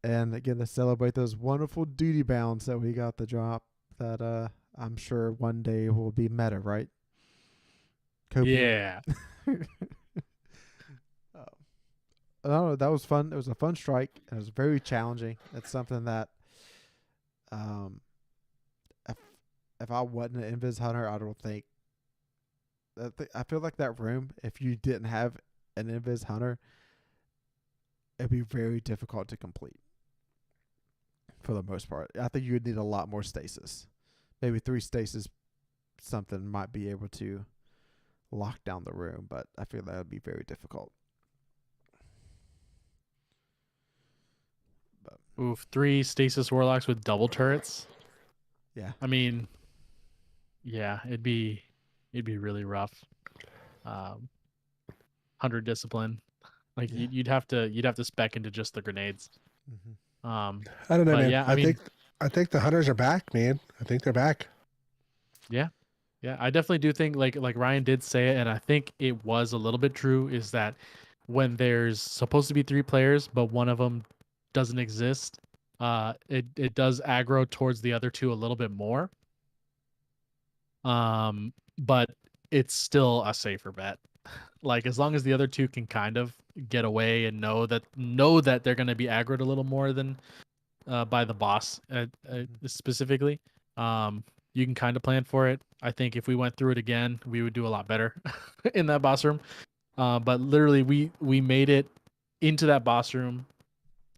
A: And again, to celebrate those wonderful duty bounds that we got the drop that I'm sure one day will be meta, right?
B: Yeah.
A: Oh, that was fun. It was a fun strike. It was very challenging. It's something that if I wasn't an Invis Hunter, I don't think I feel like that room, if you didn't have an Invis Hunter, it'd be very difficult to complete for the most part. I think you would need a lot more stasis. Maybe 3 stasis something might be able to lock down the room, but I feel that would be very difficult. But,
B: Oof, 3 stasis warlocks with double turrets.
A: yeah.
B: I mean, yeah, it'd be really rough. 100 discipline. Like
A: Yeah.
B: you'd have to spec into just the grenades.
A: Mm-hmm.
C: I don't know,
B: but
C: man.
B: yeah,
C: I think the hunters are back, man. I think they're back.
B: Yeah, I definitely do think like Ryan did say it, and I think it was a little bit true. Is that when there's supposed to be 3 players, but one of them doesn't exist, it does aggro towards the other 2 a little bit more. But it's still a safer bet. Like as long as the other 2 can kind of get away and know that they're going to be aggroed a little more than by the boss specifically, you can kind of plan for it. I think if we went through it again, we would do a lot better in that boss room. But literally, we made it into that boss room,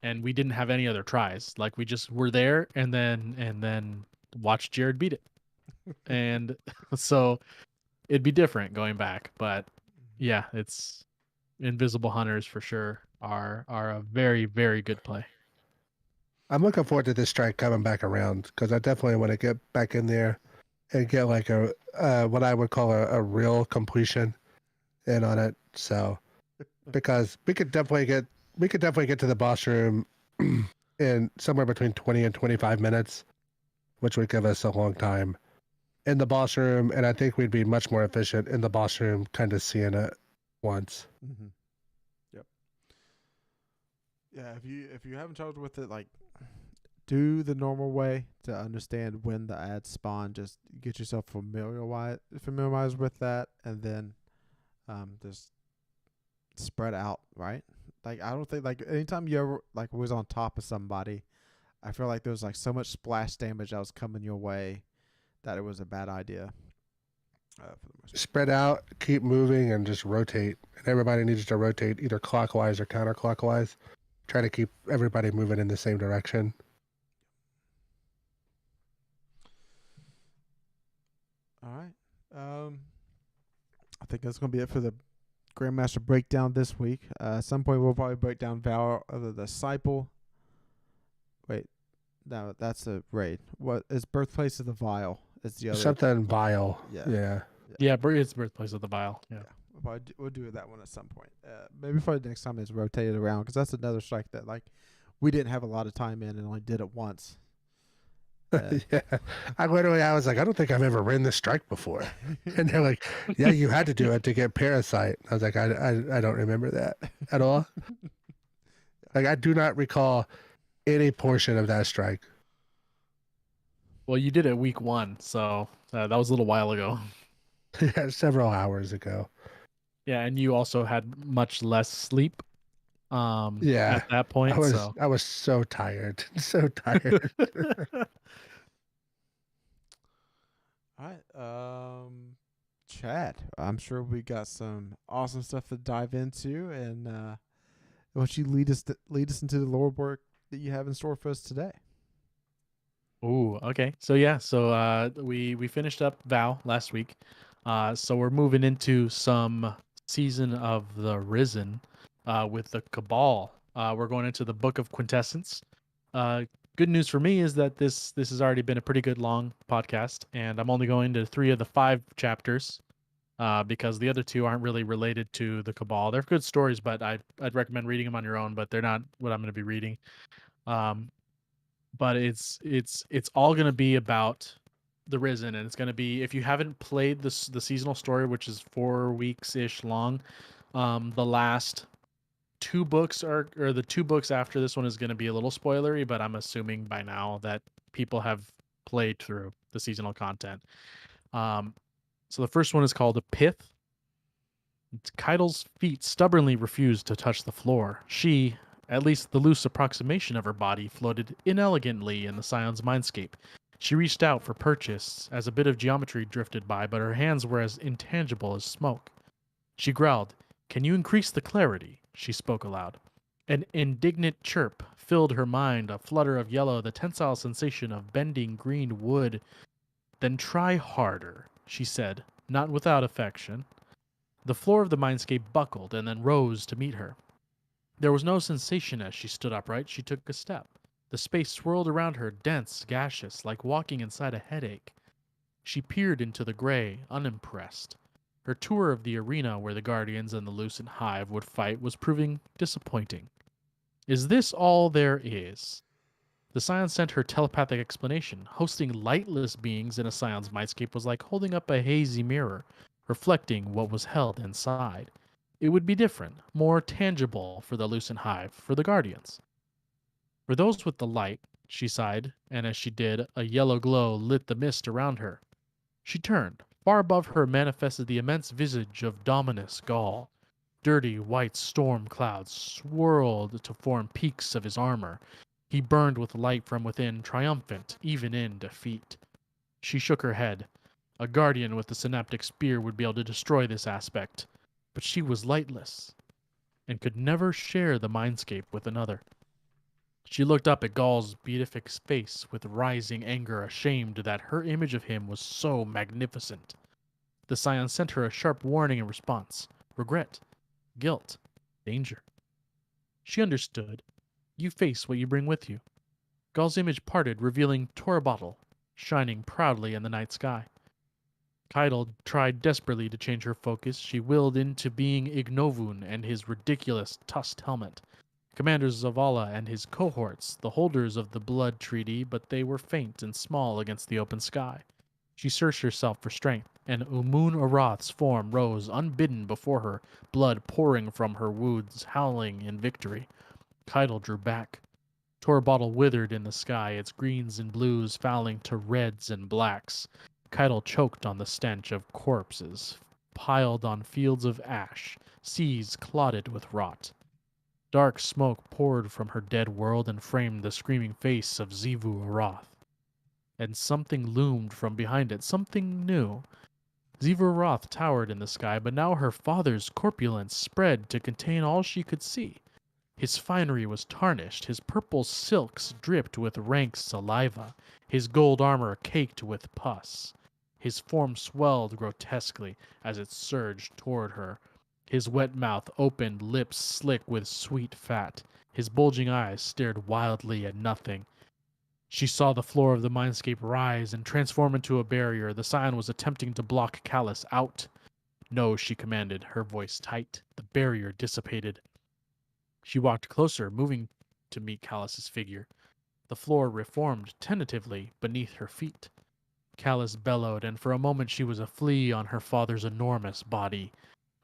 B: and we didn't have any other tries. Like we just were there, and then watched Jared beat it, and so it'd be different going back. But yeah, it's Invisible Hunters for sure are a very, very good play.
C: I'm looking forward to this strike coming back around because I definitely want to get back in there and get like a what I would call a real completion in on it. So because we could definitely get to the boss room in somewhere between 20 and 25 minutes, which would give us a long time in the boss room, and I think we'd be much more efficient in the boss room, kind of seeing it once.
A: Mm-hmm. Yep. Yeah, if you haven't trouble with it, like do the normal way to understand when the ads spawn. Just get yourself familiarized with that, and then just spread out, right? Like I don't think like anytime you ever like was on top of somebody, I feel like there was like so much splash damage that was coming your way that it was a bad idea. For the most part.
C: Spread out, keep moving, and just rotate. And everybody needs to rotate either clockwise or counterclockwise. Try to keep everybody moving in the same direction.
A: All right. I think that's going to be it for the Grandmaster breakdown this week. At some point, we'll probably break down Vow of the Disciple. Wait, no, that's a raid. What is Birthplace of the Vial? It's the other
C: Something vile.
A: Yeah.
B: Yeah, it's Birthplace of the Vile. Yeah.
A: We'll do that one at some point. Maybe for the next time it's rotated around, because that's another strike that like we didn't have a lot of time in and only did it once.
C: Yeah, I was like, I don't think I've ever ran this strike before. And they're like, yeah, you had to do it to get Parasite. I was like, I don't remember that at all. Like, I do not recall any portion of that strike.
B: Well, you did it week 1, so that was a little while ago.
C: Yeah, several hours ago.
B: Yeah, and you also had much less sleep.
C: Yeah,
B: at that point.
C: I was so tired, so tired.
A: All right, Chad, I'm sure we got some awesome stuff to dive into, and why don't you lead us into the lore work that you have in store for us today?
B: Ooh, okay. So we finished up Vow last week. So we're moving into some Season of the Risen with the Cabal. We're going into the Book of Quintessence. Good news for me is that this has already been a pretty good long podcast, and I'm only going to 3 of the 5 chapters because the other 2 aren't really related to the Cabal. They're good stories, but I'd recommend reading them on your own, but they're not what I'm going to be reading. But it's all going to be about the Risen, and it's going to be, if you haven't played the seasonal story, which is 4 weeks ish long, the last 2 books or the 2 books after this one is going to be a little spoilery, but I'm assuming by now that people have played through the seasonal content. So the first one is called A Pith. Keidel's feet stubbornly refused to touch the floor. She, at least the loose approximation of her body, floated inelegantly in the Scion's mindscape. She reached out for purchase as a bit of geometry drifted by, but her hands were as intangible as smoke. She growled, "Can you increase the clarity?" She spoke aloud. An indignant chirp filled her mind, a flutter of yellow, the tensile sensation of bending green wood. Then try harder, she said, not without affection. The floor of the mindscape buckled and then rose to meet her. There was no sensation as she stood upright. She took a step. The space swirled around her, dense, gaseous, like walking inside a headache. She peered into the gray, unimpressed. Her tour of the arena where the Guardians and the Lucent Hive would fight was proving disappointing. Is this all there is? The Scion sent her telepathic explanation. Hosting lightless beings in a Scion's mindscape was like holding up a hazy mirror, reflecting what was held inside. It would be different, more tangible for the Lucent Hive, for the Guardians. For those with the light, she sighed, and as she did, a yellow glow lit the mist around her. She turned. Far above her manifested the immense visage of Dominus Gaul. Dirty white storm clouds swirled to form peaks of his armor. He burned with light from within, triumphant, even in defeat. She shook her head. A guardian with the synaptic spear would be able to destroy this aspect, but she was lightless, and could never share the mindscape with another. She looked up at Gaul's beatific face with rising anger, ashamed that her image of him was so magnificent. The Scion sent her a sharp warning in response. Regret, guilt, danger. She understood. You face what you bring with you. Gaul's image parted, revealing Torabottle, shining proudly in the night sky. Keidel tried desperately to change her focus. She willed into being Ignovun and his ridiculous tusked helmet. Commander Zavala and his cohorts, the holders of the blood treaty, but they were faint and small against the open sky. She searched herself for strength, and Umun Arath's form rose unbidden before her, blood pouring from her wounds, howling in victory. Keidel drew back. Torabottle withered in the sky, its greens and blues fouling to reds and blacks. Keidel choked on the stench of corpses, piled on fields of ash, seas clotted with rot. Dark smoke poured from her dead world and framed the screaming face of Xivu Arath. And something loomed from behind it, something new. Xivu Arath towered in the sky, but now her father's corpulence spread to contain all she could see. His finery was tarnished, his purple silks dripped with rank saliva, his gold armor caked with pus. His form swelled grotesquely as it surged toward her. His wet mouth opened, lips slick with sweet fat. His bulging eyes stared wildly at nothing. She saw the floor of the mindscape rise and transform into a barrier. The Scion was attempting to block Callus out. No, she commanded, her voice tight. The barrier dissipated. She walked closer, moving to meet Callus's figure. The floor reformed tentatively beneath her feet. Callus bellowed, and for a moment she was a flea on her father's enormous body.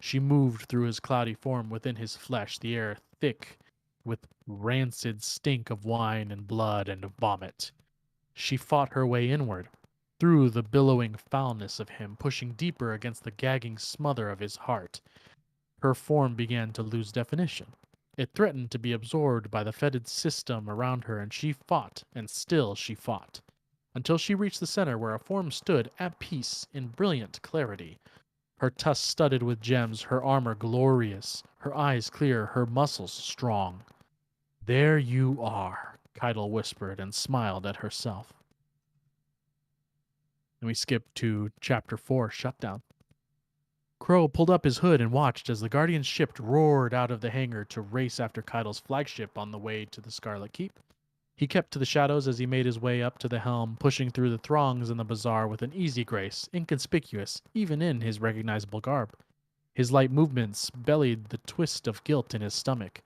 B: She moved through his cloudy form within his flesh, the air thick with rancid stink of wine and blood and vomit. She fought her way inward, through the billowing foulness of him, pushing deeper against the gagging smother of his heart. Her form began to lose definition. It threatened to be absorbed by the fetid system around her, and she fought, and still she fought, until she reached the center where a form stood at peace in brilliant clarity. Her tusks studded with gems, her armor glorious, her eyes clear, her muscles strong. There you are, Keidel whispered and smiled at herself. And we skip to Chapter 4, Shutdown. Crow pulled up his hood and watched as the Guardian's ship roared out of the hangar to race after Keidel's flagship on the way to the Scarlet Keep. He kept to the shadows as he made his way up to the helm, pushing through the throngs in the bazaar with an easy grace, inconspicuous even in his recognizable garb. His light movements bellied the twist of guilt in his stomach.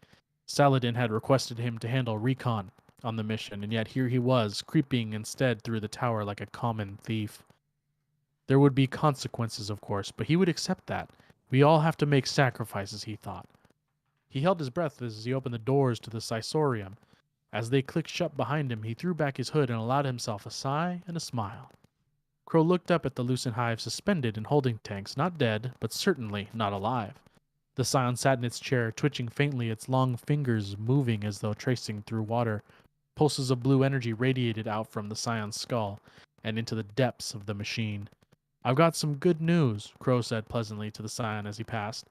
B: Saladin had requested him to handle recon on the mission, and yet here he was, creeping instead through the tower like a common thief. There would be consequences, of course, but he would accept that. We all have to make sacrifices, he thought. He held his breath as he opened the doors to the Sisorium. As they clicked shut behind him, he threw back his hood and allowed himself a sigh and a smile. Crow looked up at the Lucent Hive suspended in holding tanks, not dead, but certainly not alive. The Scion sat in its chair, twitching faintly, its long fingers moving as though tracing through water. Pulses of blue energy radiated out from the Scion's skull and into the depths of the machine. I've got some good news, Crow said pleasantly to the Scion as he passed.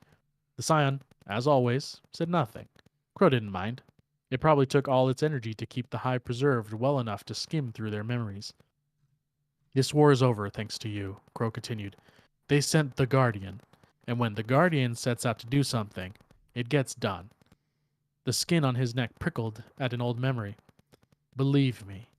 B: The Scion, as always, said nothing. Crow didn't mind. It probably took all its energy to keep the hive preserved well enough to skim through their memories. This war is over, thanks to you, Crow continued. They sent the Guardian, and when the Guardian sets out to do something, it gets done. The skin on his neck prickled at an old memory. Believe me.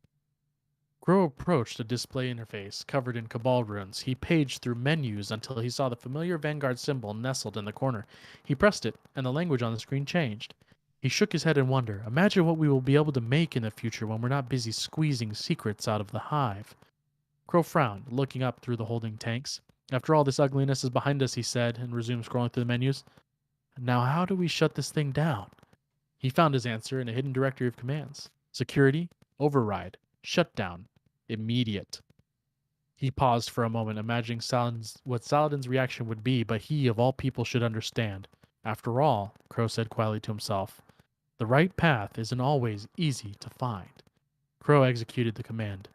B: Crow approached a display interface covered in Cabal runes. He paged through menus until he saw the familiar Vanguard symbol nestled in the corner. He pressed it, and the language on the screen changed. He shook his head in wonder. Imagine what we will be able to make in the future when we're not busy squeezing secrets out of the hive. Crow frowned, looking up through the holding tanks. After all this ugliness is behind us, he said, and resumed scrolling through the menus. Now how do we shut this thing down? He found his answer in a hidden directory of commands. Security, override, shutdown, immediate. He paused for a moment, imagining what Saladin's reaction would be, but he, of all people, should understand. After all, Crow said quietly to himself, the right path isn't always easy to find. Crow executed the command.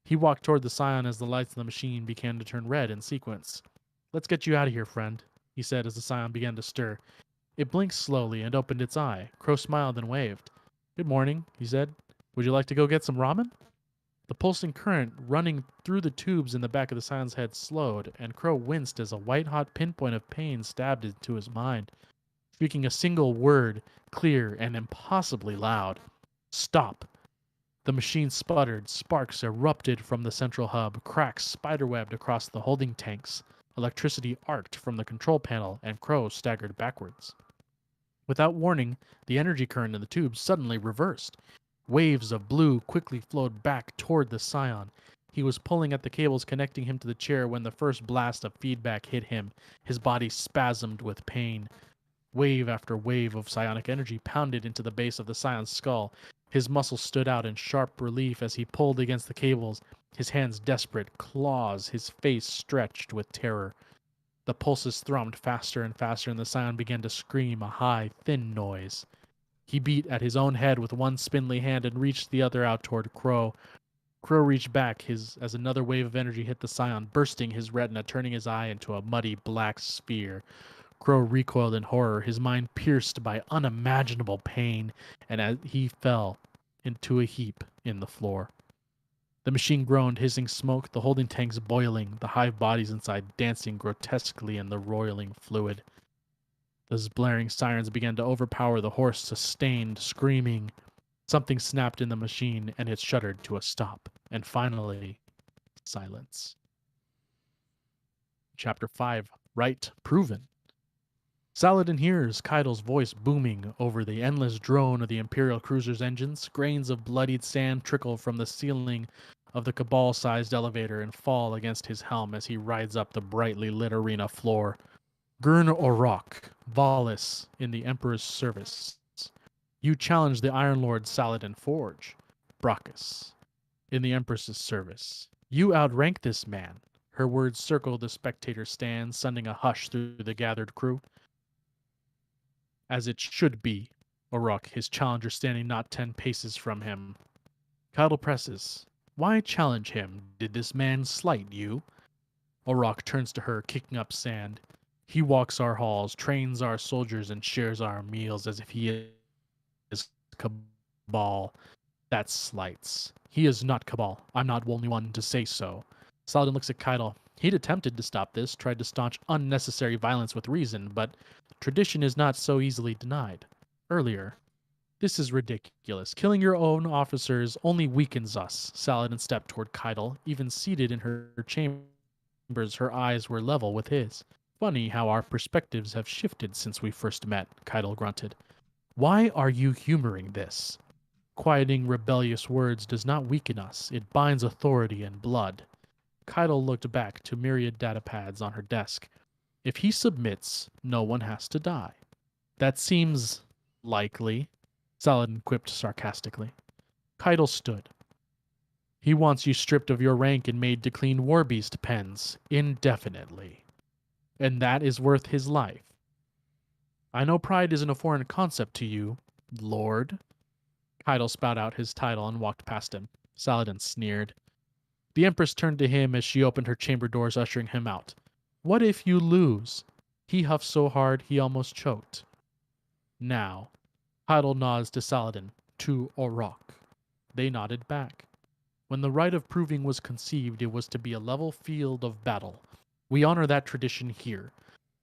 B: He walked toward the Scion as the lights of the machine began to turn red in sequence. Let's get you out of here, friend, he said as the Scion began to stir. It blinked slowly and opened its eye. Crow smiled and waved. Good morning, he said. Would you like to go get some ramen? The pulsing current running through the tubes in the back of the Scion's head slowed, and Crow winced as a white-hot pinpoint of pain stabbed into his mind. Speaking a single word, clear and impossibly loud. Stop. The machine sputtered, sparks erupted from the central hub, cracks spiderwebbed across the holding tanks. Electricity arced from the control panel, and Crow staggered backwards. Without warning, the energy current in the tubes suddenly reversed. Waves of blue quickly flowed back toward the Scion. He was pulling at the cables connecting him to the chair when the first blast of feedback hit him. His body spasmed with pain. Wave after wave of psionic energy pounded into the base of the Scion's skull. His muscles stood out in sharp relief as he pulled against the cables, his hands desperate, claws, his face stretched with terror. The pulses thrummed faster and faster, and the Scion began to scream a high, thin noise. He beat at his own head with one spindly hand and reached the other out toward Crow. Crow reached back as another wave of energy hit the Scion, bursting his retina, turning his eye into a muddy black sphere. Crow recoiled in horror, his mind pierced by unimaginable pain, and as he fell into a heap in the floor. The machine groaned, hissing smoke, the holding tanks boiling, the hive bodies inside dancing grotesquely in the roiling fluid. Those blaring sirens began to overpower the horse, sustained, screaming. Something snapped in the machine, and it shuddered to a stop. And finally, silence. Chapter 5, Right Proven. Saladin hears Kaido's voice booming over the endless drone of the Imperial cruiser's engines. Grains of bloodied sand trickle from the ceiling of the Cabal-sized elevator and fall against his helm as he rides up the brightly lit arena floor. Gurn Orok, Valis in the Emperor's service. You challenge the Iron Lord Saladin Forge. Brachus, in the Empress's service. You outrank this man. Her words circle the spectator stand, sending a hush through the gathered crew. As it should be, Orok, his challenger standing not 10 paces from him. Kaido presses. Why challenge him? Did this man slight you? Orok turns to her, kicking up sand. He walks our halls, trains our soldiers, and shares our meals as if he is Cabal. That's slights. He is not Cabal. I'm not the only one to say so. Saladin looks at Kaido. He'd attempted to stop this, tried to staunch unnecessary violence with reason, but tradition is not so easily denied. Earlier, this is ridiculous. Killing your own officers only weakens us. Saladin stepped toward Kaido. Even seated in her chambers, her eyes were level with his. Funny how our perspectives have shifted since we first met, Kaido grunted. Why are you humoring this? Quieting rebellious words does not weaken us. It binds authority and blood. Kaido looked back to myriad datapads on her desk. If he submits, no one has to die. That seems likely, Saladin quipped sarcastically. Kaido stood. He wants you stripped of your rank and made to clean warbeast pens indefinitely. And that is worth his life. I know pride isn't a foreign concept to you, Lord. Kaido spat out his title and walked past him. Saladin sneered. The Empress turned to him as she opened her chamber doors, ushering him out. What if you lose? He huffed so hard he almost choked. Now, Heidel nods to Saladin, to Orok. They nodded back. When the rite of proving was conceived, it was to be a level field of battle. We honor that tradition here.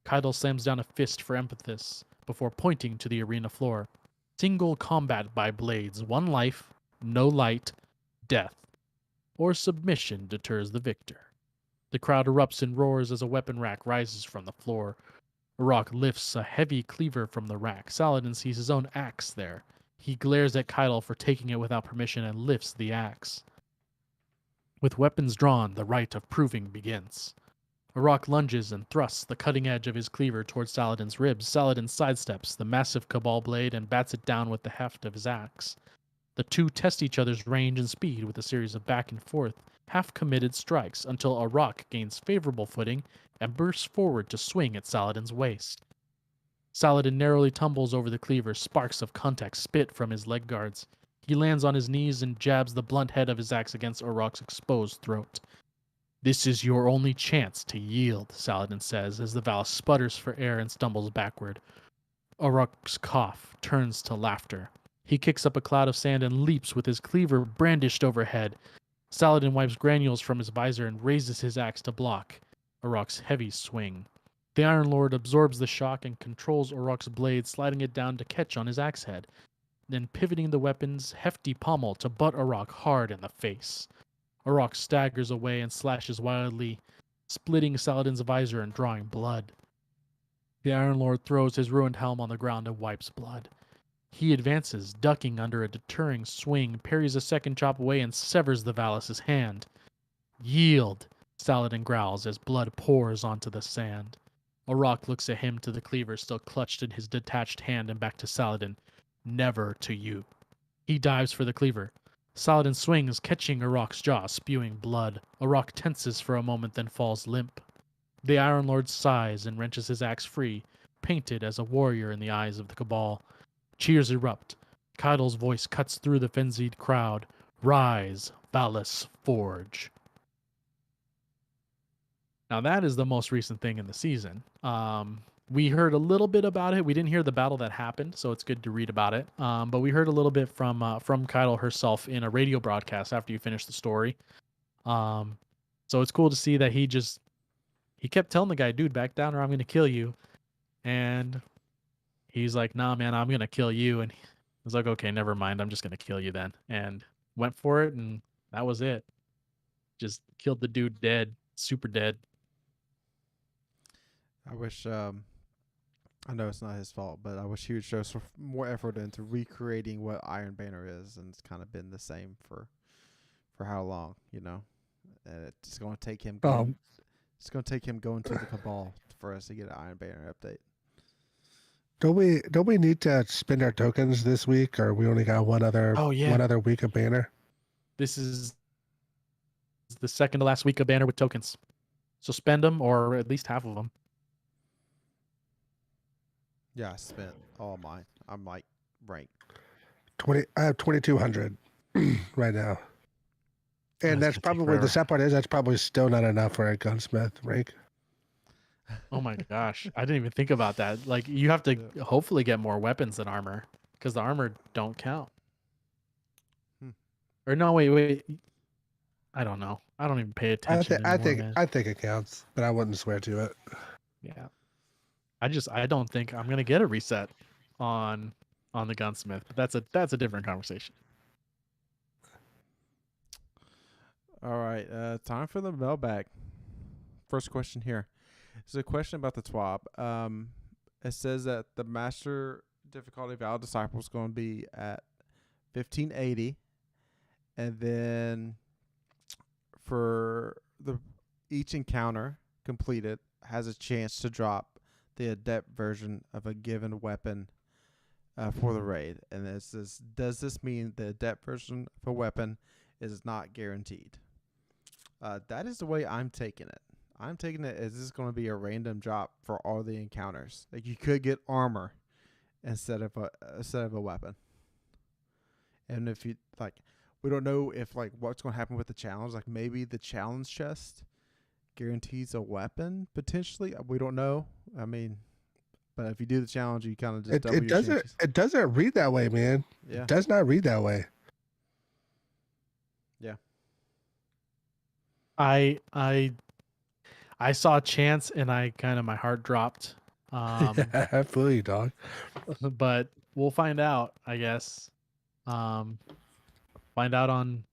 B: Heidel slams down a fist for emphasis before pointing to the arena floor. Single combat by blades, one life, no light, death, or submission deters the victor. The crowd erupts and roars as a weapon rack rises from the floor. Orok lifts a heavy cleaver from the rack. Saladin sees his own axe there. He glares at Keidel for taking it without permission and lifts the axe. With weapons drawn, the rite of proving begins. Orok lunges and thrusts the cutting edge of his cleaver towards Saladin's ribs. Saladin sidesteps the massive Cabal blade and bats it down with the heft of his axe. The two test each other's range and speed with a series of back and forth, half-committed strikes until Orok gains favorable footing and bursts forward to swing at Saladin's waist. Saladin narrowly tumbles over the cleaver, sparks of contact spit from his leg guards. He lands on his knees and jabs the blunt head of his axe against Orok's exposed throat. "This is your only chance to yield," Saladin says as the Val sputters for air and stumbles backward. Orok's cough turns to laughter. He kicks up a cloud of sand and leaps with his cleaver brandished overhead. Saladin wipes granules from his visor and raises his axe to block Orok's heavy swing. The Iron Lord absorbs the shock and controls Orok's blade, sliding it down to catch on his axe head, then pivoting the weapon's hefty pommel to butt Orok hard in the face. Orok staggers away and slashes wildly, splitting Saladin's visor and drawing blood. The Iron Lord throws his ruined helm on the ground and wipes blood. He advances, ducking under a deterring swing, parries a second chop away, and severs the Valis' hand. "Yield," Saladin growls as blood pours onto the sand. Orok looks at him, to the cleaver still clutched in his detached hand, and back to Saladin. "Never to you." He dives for the cleaver. Saladin swings, catching Orok's jaw, spewing blood. Orok tenses for a moment, then falls limp. The Iron Lord sighs and wrenches his axe free, painted as a warrior in the eyes of the Cabal. Cheers erupt. Keidel's voice cuts through the frenzied crowd. "Rise, Valis Forge." Now that is the most recent thing in the season. We heard a little bit about it. We didn't hear the battle that happened, so it's good to read about it. But we heard a little bit from Keidel herself in a radio broadcast after you finished the story. So it's cool to see that he kept telling the guy, "Dude, back down or I'm going to kill you." And he's like, "Nah, man, I'm going to kill you." And he was like, "Okay, never mind. I'm just going to kill you then." And went for it, and that was it. Just killed the dude dead, super dead.
A: I wish, I know it's not his fault, but I wish he would show some more effort into recreating what Iron Banner is, and it's kind of been the same for how long, you know? And it's going to take him it's going to take him going to the Cabal for us to get an Iron Banner update.
C: Don't we need to spend our tokens this week, or we only got one other week of Banner?
B: This is the second to last week of Banner with tokens. So spend them, or at least half of them.
A: Yeah, I spent all mine. I'm like ranked.
C: I have 2,200 right now. And that's probably, the sad part is, that's probably still not enough for a gunsmith rank.
B: Oh my gosh. I didn't even think about that. Like, you have to hopefully get more weapons than armor, because the armor don't count. Or no, wait. I don't know. I don't even pay attention anymore,
C: I think it counts, but I wouldn't swear to it.
B: Yeah. I don't think I'm gonna get a reset on the gunsmith, but that's a different conversation.
A: All right, time for the mailbag. First question here. It's a question about the TWAB. It says that the master difficulty Val Disciple is going to be at 1580, and then for each encounter completed has a chance to drop the adept version of a given weapon for the raid. And it says, does this mean the adept version of a weapon is not guaranteed? That is the way I'm taking it. I'm taking it as this is going to be a random drop for all the encounters. Like, you could get armor instead of a weapon. And if you we don't know if what's going to happen with the challenge. Like, maybe the challenge chest guarantees a weapon potentially. We don't know. I mean, But if you do the challenge, you kind of just
C: It
A: double
C: it
A: your
C: doesn't
A: chances.
C: it doesn't read that way, man.
A: Yeah.
C: It does not read that way.
A: Yeah.
B: I saw a chance and my heart dropped.
C: Yeah, I feel you, dog.
B: But we'll find out, I guess. Find out on,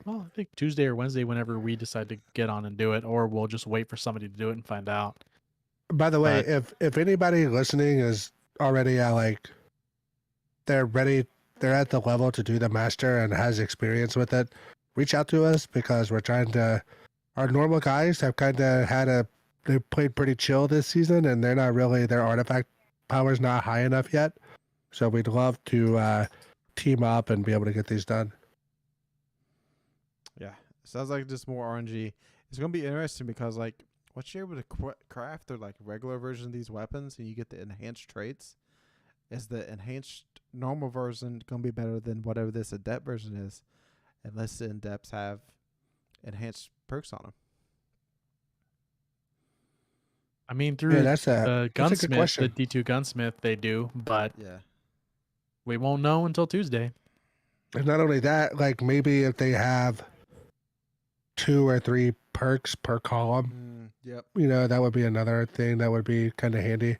B: well, I think Tuesday or Wednesday, whenever we decide to get on and do it, or we'll just wait for somebody to do it and find out.
C: By the way,
B: But-
C: if anybody listening is already they're ready, they're at the level to do the master and has experience with it, reach out to us because we're trying to. Our normal guys have kind of they played pretty chill this season, and they're not really, their artifact power's not high enough yet. So we'd love to team up and be able to get these done.
A: Yeah. Sounds like just more RNG. It's going to be interesting because, like, once you're able to craft the, like, regular version of these weapons and you get the enhanced traits, is the enhanced normal version going to be better than whatever this adept version is? Unless the adepts have enhanced perks on them.
B: I mean, through
C: that's a
B: the
C: good
B: gunsmith,
C: question.
B: the D2 gunsmith, they do, but
A: Yeah.
B: we won't know until Tuesday.
C: And not only that, like maybe if they have 2 or 3 perks per column,
A: Yep.
C: that would be another thing that would be kind of handy.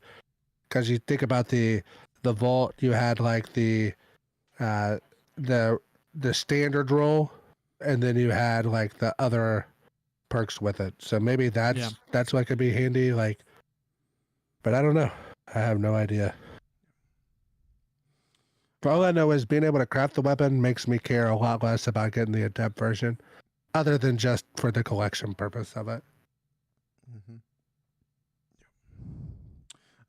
C: Because you think about the vault, you had like the standard roll, and then you had like the other perks with it. So maybe that's what could be handy. Like, but I don't know. I have no idea. For all I know is being able to craft the weapon makes me care a lot less about getting the adept version, other than just for the collection purpose of it.
A: Mm-hmm.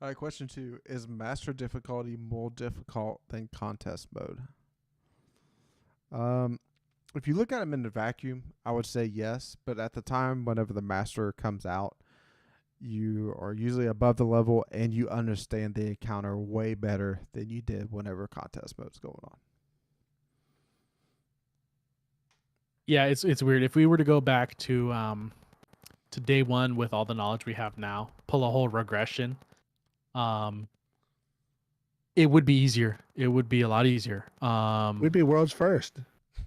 A: All right, question 2. Is master difficulty more difficult than contest mode? If you look at them in the vacuum, I would say yes. But at the time, whenever the master comes out, you are usually above the level and you understand the encounter way better than you did whenever contest mode's going on.
B: Yeah, it's weird. If we were to go back to day one with all the knowledge we have now, pull a whole regression, it would be easier. It would be a lot easier.
C: We'd be world's first.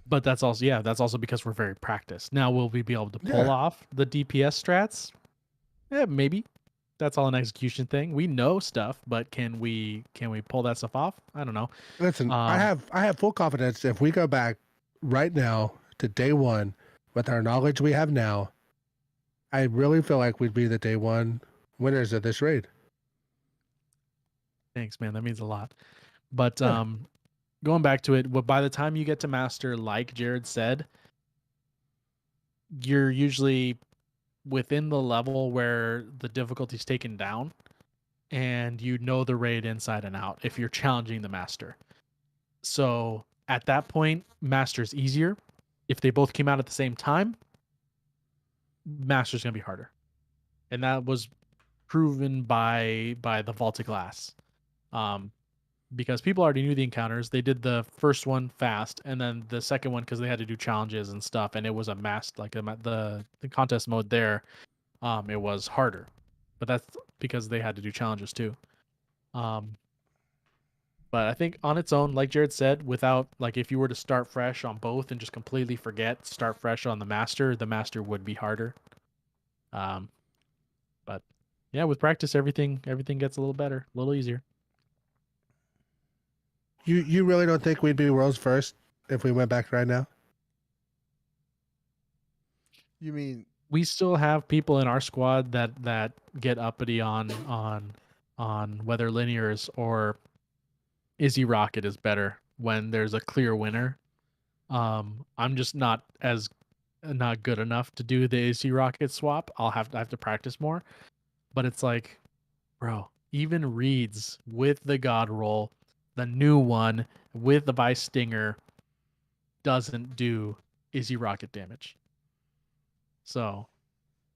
B: But that's also because we're very practiced. Now, will we be able to pull off the DPS strats? Yeah, maybe. That's all an execution thing. We know stuff, but can we pull that stuff off? I don't know.
C: Listen, I have full confidence if we go back right now to day one with our knowledge we have now, I really feel like we'd be the day one winners of this raid.
B: Thanks, man. That means a lot. But going back to it, by the time you get to master, like Jared said, you're usually within the level where the difficulty's taken down, and you know the raid inside and out if you're challenging the master. So at that point, master's easier. If they both came out at the same time, master's gonna be harder, and that was proven by the vaulted glass. Because people already knew the encounters. They did the first one fast, and then the second one because they had to do challenges and stuff, and it was a mass like the contest mode there. It was harder, but that's because they had to do challenges too. But I think on its own, like Jared said, without like if you were to start fresh on both and just completely start fresh on the master would be harder. But yeah, with practice, everything gets a little better, a little easier.
C: You really don't think we'd be world's first if we went back right now?
A: You mean
B: we still have people in our squad that get uppity on whether linears or Izzy Rocket is better when there's a clear winner. I'm just not good enough to do the Izzy Rocket swap. I have to practice more. But it's like, bro, even Reeds with the God roll, the new one with the Vice Stinger, doesn't do Izzy Rocket damage. So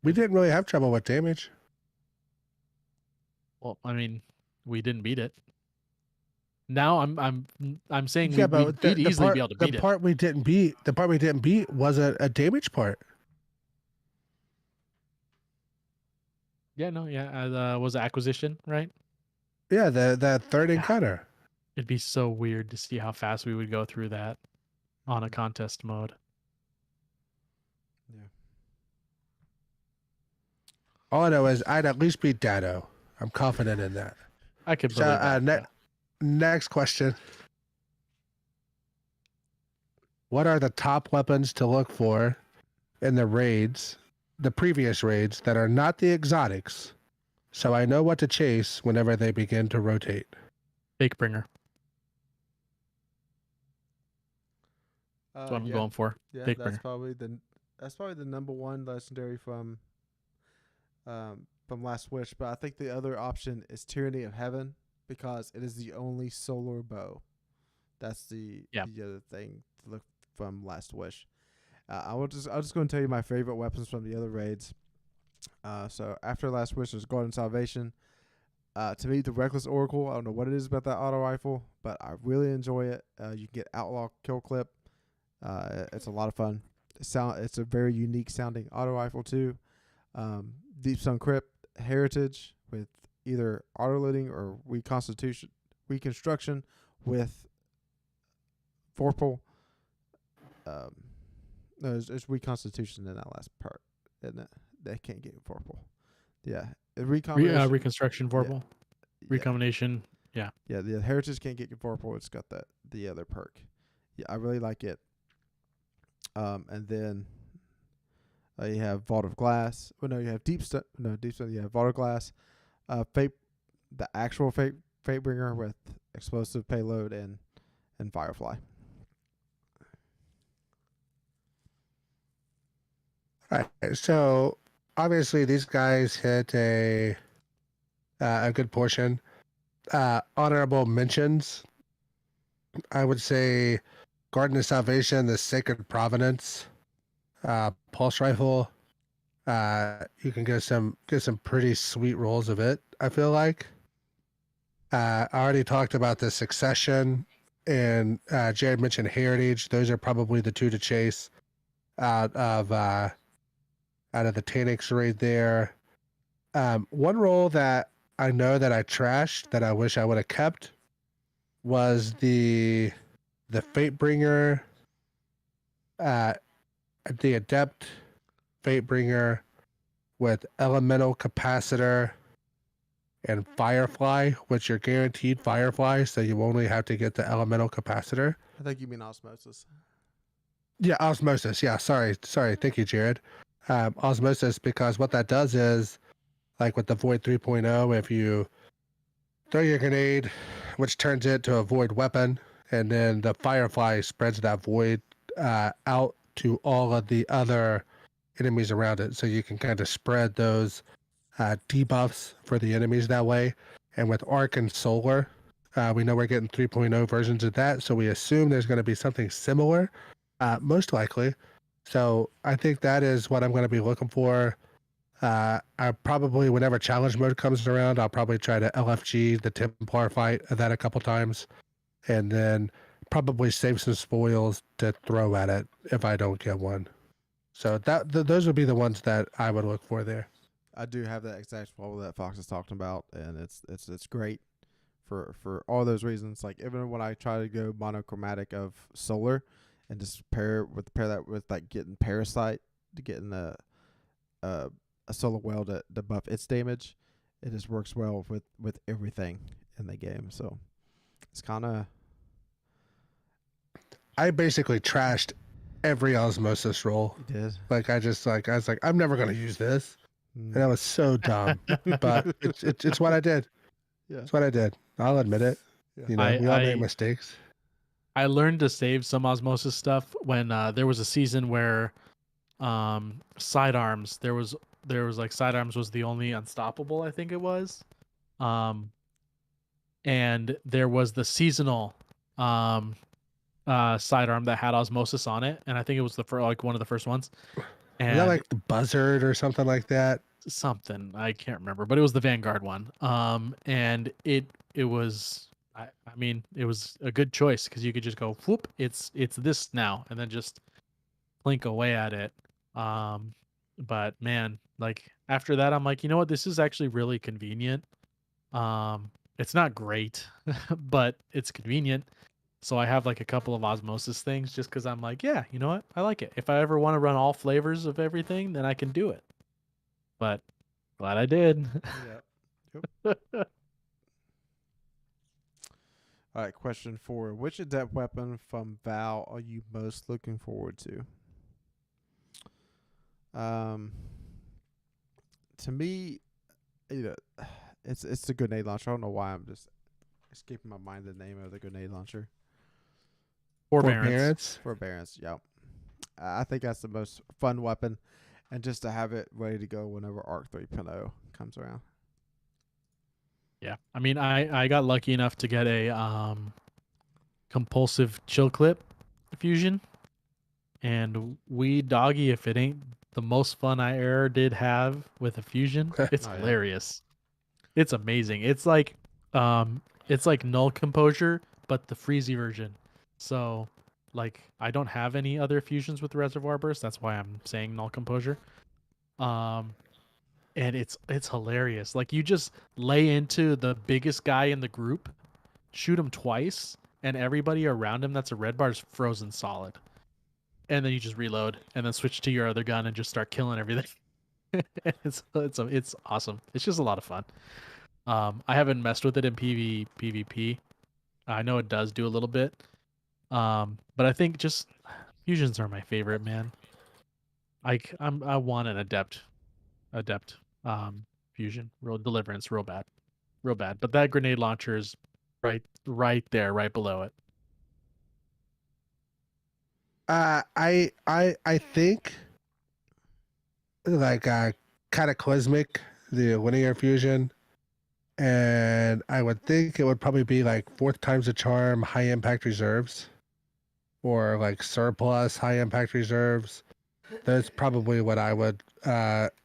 C: we didn't really have trouble with damage.
B: Well, I mean, we didn't beat it. Now I'm saying
C: Yeah,
B: we'd easily be able to beat it.
C: The part we didn't beat was a damage part.
B: Yeah, no, yeah, was acquisition, right?
C: Yeah, that third
B: Yeah.
C: encounter.
B: It'd be so weird to see how fast we would go through that on a contest mode.
A: Yeah.
C: All I know is I'd at least beat Dado. I'm confident in that.
B: I could
C: So,
B: believe that.
C: next question. What are the top weapons to look for in the raids, the previous raids that are not the exotics, so I know what to chase whenever they begin to rotate?
B: Fake bringer. That's what I'm
A: Yeah,
B: going for.
A: yeah,
B: Fake
A: that's
B: bringer.
A: probably the number one legendary from Last Wish. But I think the other option is Tyranny of Heaven because it is the only solar bow. That's the other thing to look from Last Wish. I'll just go and tell you my favorite weapons from the other raids. So after Last Wish, there's Garden Salvation. To me, the Reckless Oracle, I don't know what it is about that auto rifle, but I really enjoy it. You can get Outlaw Kill Clip. It's a lot of fun. It's a very unique sounding auto rifle too. Deep Sun Crypt Heritage with either auto loading or reconstruction with Vorpal. No, there's reconstitution in that last part, isn't it? They can't get Vorpal. Yeah, recombination.
B: Reconstruction Vorpal. Recombination. Yeah.
A: Yeah, the Heritage can't get Vorpal. It's got the other perk. Yeah, I really like it. And then you have Vault of Glass. Well, no, you have Deep Stone. No, Deep Stone. You have Vault of Glass. Fate, the actual Fatebringer with explosive payload and Firefly.
C: All right. So obviously these guys hit a good portion. Honorable mentions. I would say Garden of Salvation, the Sacred Providence, Pulse Rifle. You can get some pretty sweet rolls of it, I feel like. I already talked about the Succession, and Jared mentioned Heritage. Those are probably the two to chase out of the Tanix raid there. One roll that I know that I trashed that I wish I would have kept was the Fatebringer, the Adept Fatebringer with Elemental Capacitor and Firefly, which you're guaranteed Firefly, so you only have to get the Elemental Capacitor.
A: I think you mean Osmosis.
C: Yeah, Osmosis. Yeah, sorry. Thank you, Jared. Osmosis, because what that does is, like with the Void 3.0, if you throw your grenade, which turns it to a Void weapon, and then the Firefly spreads that Void out to all of the other enemies around it. So you can kind of spread those debuffs for the enemies that way. And with Arc and Solar, we know we're getting 3.0 versions of that. So we assume there's going to be something similar, most likely. So I think that is what I'm going to be looking for. I probably, whenever challenge mode comes around, I'll probably try to LFG the Templar fight of that a couple times, and then probably save some spoils to throw at it if I don't get one. So those would be the ones that I would look for there.
A: I do have that exact spoil that Fox is talking about, and it's great for all those reasons. Like even when I try to go monochromatic of Solar, and just pair that with like getting Parasite to getting a Solar Well to buff its damage, it just works well with everything in the game. So it's kind of.
C: I basically trashed every Osmosis roll.
A: You did.
C: Like I was like, I'm never gonna use this, and that was so dumb. But it's what I did.
A: Yeah,
C: it's what I did. I'll admit it.
A: Yeah.
C: You know, we all make mistakes.
B: I learned to save some Osmosis stuff when there was a season where sidearms, there was like sidearms was the only unstoppable, I think it was. And there was the seasonal sidearm that had Osmosis on it, and I think it was one of the first ones. And
C: was that like the Buzzard or something like that?
B: Something I can't remember, but it was the Vanguard one. And it was, I mean, it was a good choice because you could just go whoop, it's this now, and then just blink away at it. But man, like after that, I'm like, you know what, this is actually really convenient. It's not great, but it's convenient. So I have like a couple of osmosis things just because I'm like, yeah, you know what? I like it. If I ever want to run all flavors of everything, then I can do it. But glad I did.
A: Yeah. All right, question 4. Which adept weapon from Val are you most looking forward to? To me, it's the grenade launcher. I don't know why I'm just escaping my mind the name of the grenade launcher.
B: Forbearance.
A: Forbearance, yeah. I think that's the most fun weapon, and just to have it ready to go whenever Arc 3.0 comes around.
B: Yeah, I mean, I got lucky enough to get a compulsive chill clip fusion, and we doggy if it ain't the most fun I ever did have with a fusion. It's
A: Oh, yeah.
B: hilarious. It's amazing. It's like null composure, but the freezy version. So like I don't have any other fusions with reservoir burst. That's why I'm saying null composure. And it's hilarious. Like you just lay into the biggest guy in the group, shoot him twice, and everybody around him that's a red bar is frozen solid. And then you just reload and then switch to your other gun and just start killing everything. it's awesome. It's just a lot of fun. I haven't messed with it in PvP. I know it does do a little bit. But I think just fusions are my favorite, man. I want an adept fusion. Real deliverance, real bad. But that grenade launcher is right there, right below it.
C: I think like cataclysmic, the linear fusion, and I would think it would probably be like 4th times the charm, high impact reserves, or like surplus high impact reserves. That's probably what I would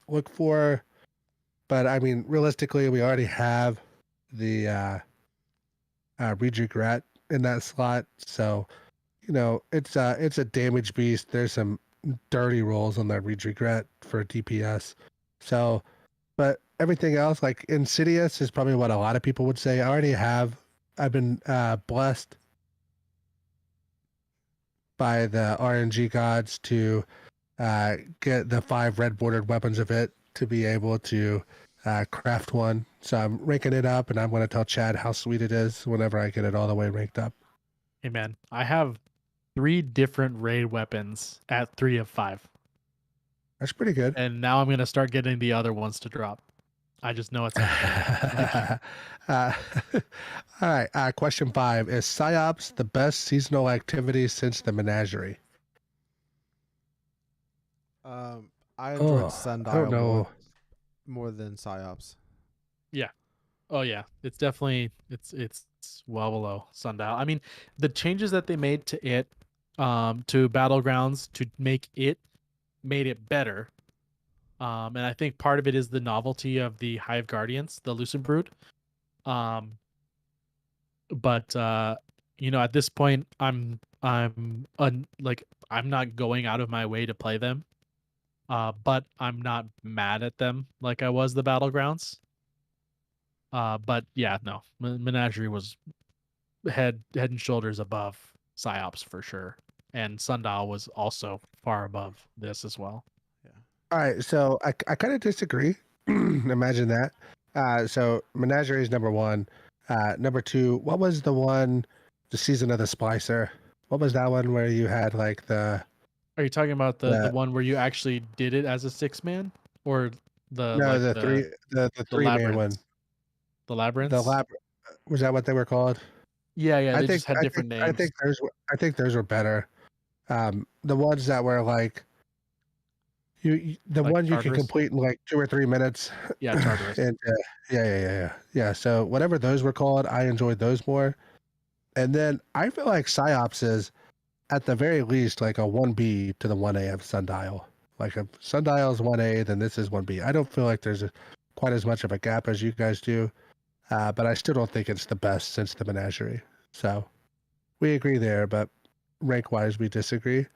C: look for. But I mean, realistically, we already have the Read Regret in that slot, so you know it's a damage beast. There's some dirty rolls on that Read Regret for DPS. So, but everything else, like Insidious, is probably what a lot of people would say. I've been blessed by the RNG gods to get the 5 red bordered weapons of it to be able to craft one. So I'm ranking it up, and I'm going to tell Chad how sweet it is whenever I get it all the way ranked up.
B: Hey man, I have 3 different raid weapons at 3 of 5.
C: That's pretty good.
B: And now I'm gonna start getting the other ones to drop. I just know it's
C: all right. Question 5. Is PsyOps the best seasonal activity since the menagerie?
A: I enjoyed Sundial
C: I don't know.
A: more than PsyOps.
B: Yeah. Oh yeah. It's definitely it's well below Sundial. I mean, the changes that they made to it, to Battlegrounds to make it made it better. And I think part of it is the novelty of the Hive Guardians, the Lucent Brood. But you know, at this point, I'm not going out of my way to play them. But I'm not mad at them like I was the Battlegrounds. But yeah, no, Menagerie was head and shoulders above PsyOps for sure, and Sundial was also far above this as well.
C: All right, so I kind of disagree. Imagine that. So Menagerie is number 1. Number 2, what was the season of the Splicer? What was that one where you had like the?
B: Are you talking about the one where you actually did it as a 6-man, or the
C: No,
B: like
C: the 3-man one?
B: The Labyrinths.
C: Was that what they were called?
B: Yeah. They just had different names.
C: I think those were better. The ones that were like the like ones you can complete in like 2 or 3 minutes.
B: Yeah, Tartarus.
C: And yeah. So whatever those were called, I enjoyed those more. And then I feel like PsyOps is at the very least like a 1B to the 1A of Sundial. Like if Sundial is 1A, then this is 1B. I don't feel like there's quite as much of a gap as you guys do, but I still don't think it's the best since the Menagerie. So we agree there, but rank-wise we disagree.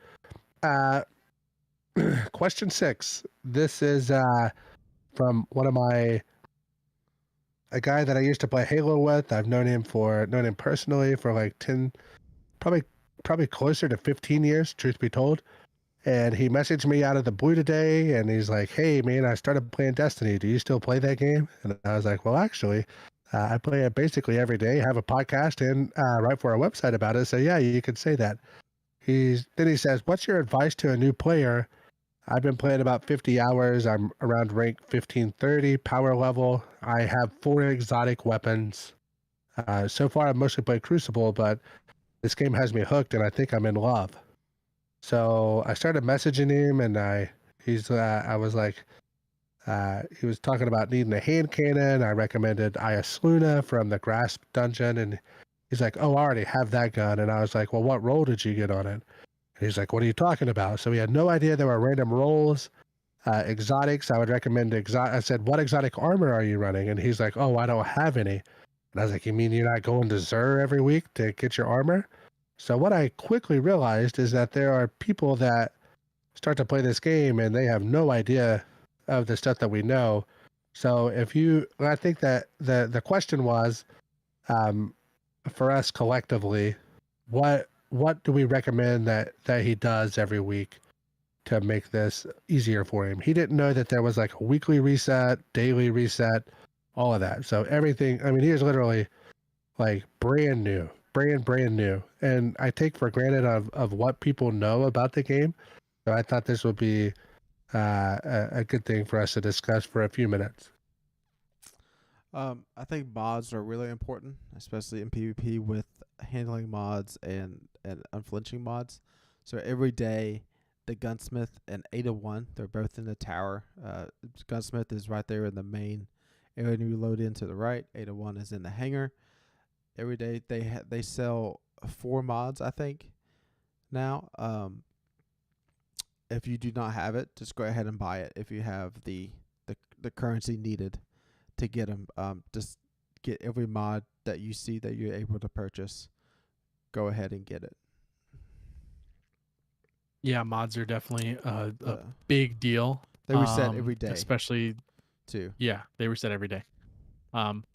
C: Question 6. This is from one of my a guy that I used to play Halo with. I've known him personally for like 10, probably closer to 15 years, truth be told. And he messaged me out of the blue today, and he's like, "Hey, man, I started playing Destiny. Do you still play that game?" And I was like, "Well, actually, I play it basically every day. Have a podcast and write for a website about it. So yeah, you could say that." Then he says, "What's your advice to a new player? I've been playing about 50 hours. I'm around rank 1530 power level. I have 4 exotic weapons. So far, I've mostly played Crucible, but this game has me hooked, and I think I'm in love." So I started messaging him, and I was like, he was talking about needing a hand cannon. I recommended Ias Luna from the Grasp dungeon, and he's like, "Oh, I already have that gun." And I was like, "Well, what role did you get on it?" And he's like, "What are you talking about?" So we had no idea there were random roles. Exotics, I would recommend I said, "What exotic armor are you running?" And he's like, "Oh, I don't have any." And I was like, "You mean you're not going to Zur every week to get your armor?" So what I quickly realized is that there are people that start to play this game and they have no idea of the stuff that we know. So I think that the question was, for us collectively, what do we recommend that he does every week to make this easier for him? He didn't know that there was like a weekly reset, daily reset, all of that. So everything, I mean, he was literally like brand new. And I take for granted of what people know about the game. So I thought this would be a good thing for us to discuss for a few minutes.
A: I think mods are really important, especially in PvP with handling mods and unflinching mods. So every day, the gunsmith and Ada 1, they're both in the tower. Gunsmith is right there in the main area you load in to the right. Ada 1 is in the hangar. Every day they sell 4 mods, I think. Now, if you do not have it, just go ahead and buy it. If you have the currency needed to get them, just get every mod that you see that you're able to purchase. Go ahead and get it.
B: Yeah, mods are definitely a big deal.
A: They reset every day,
B: especially
A: too.
B: Yeah, they reset every day.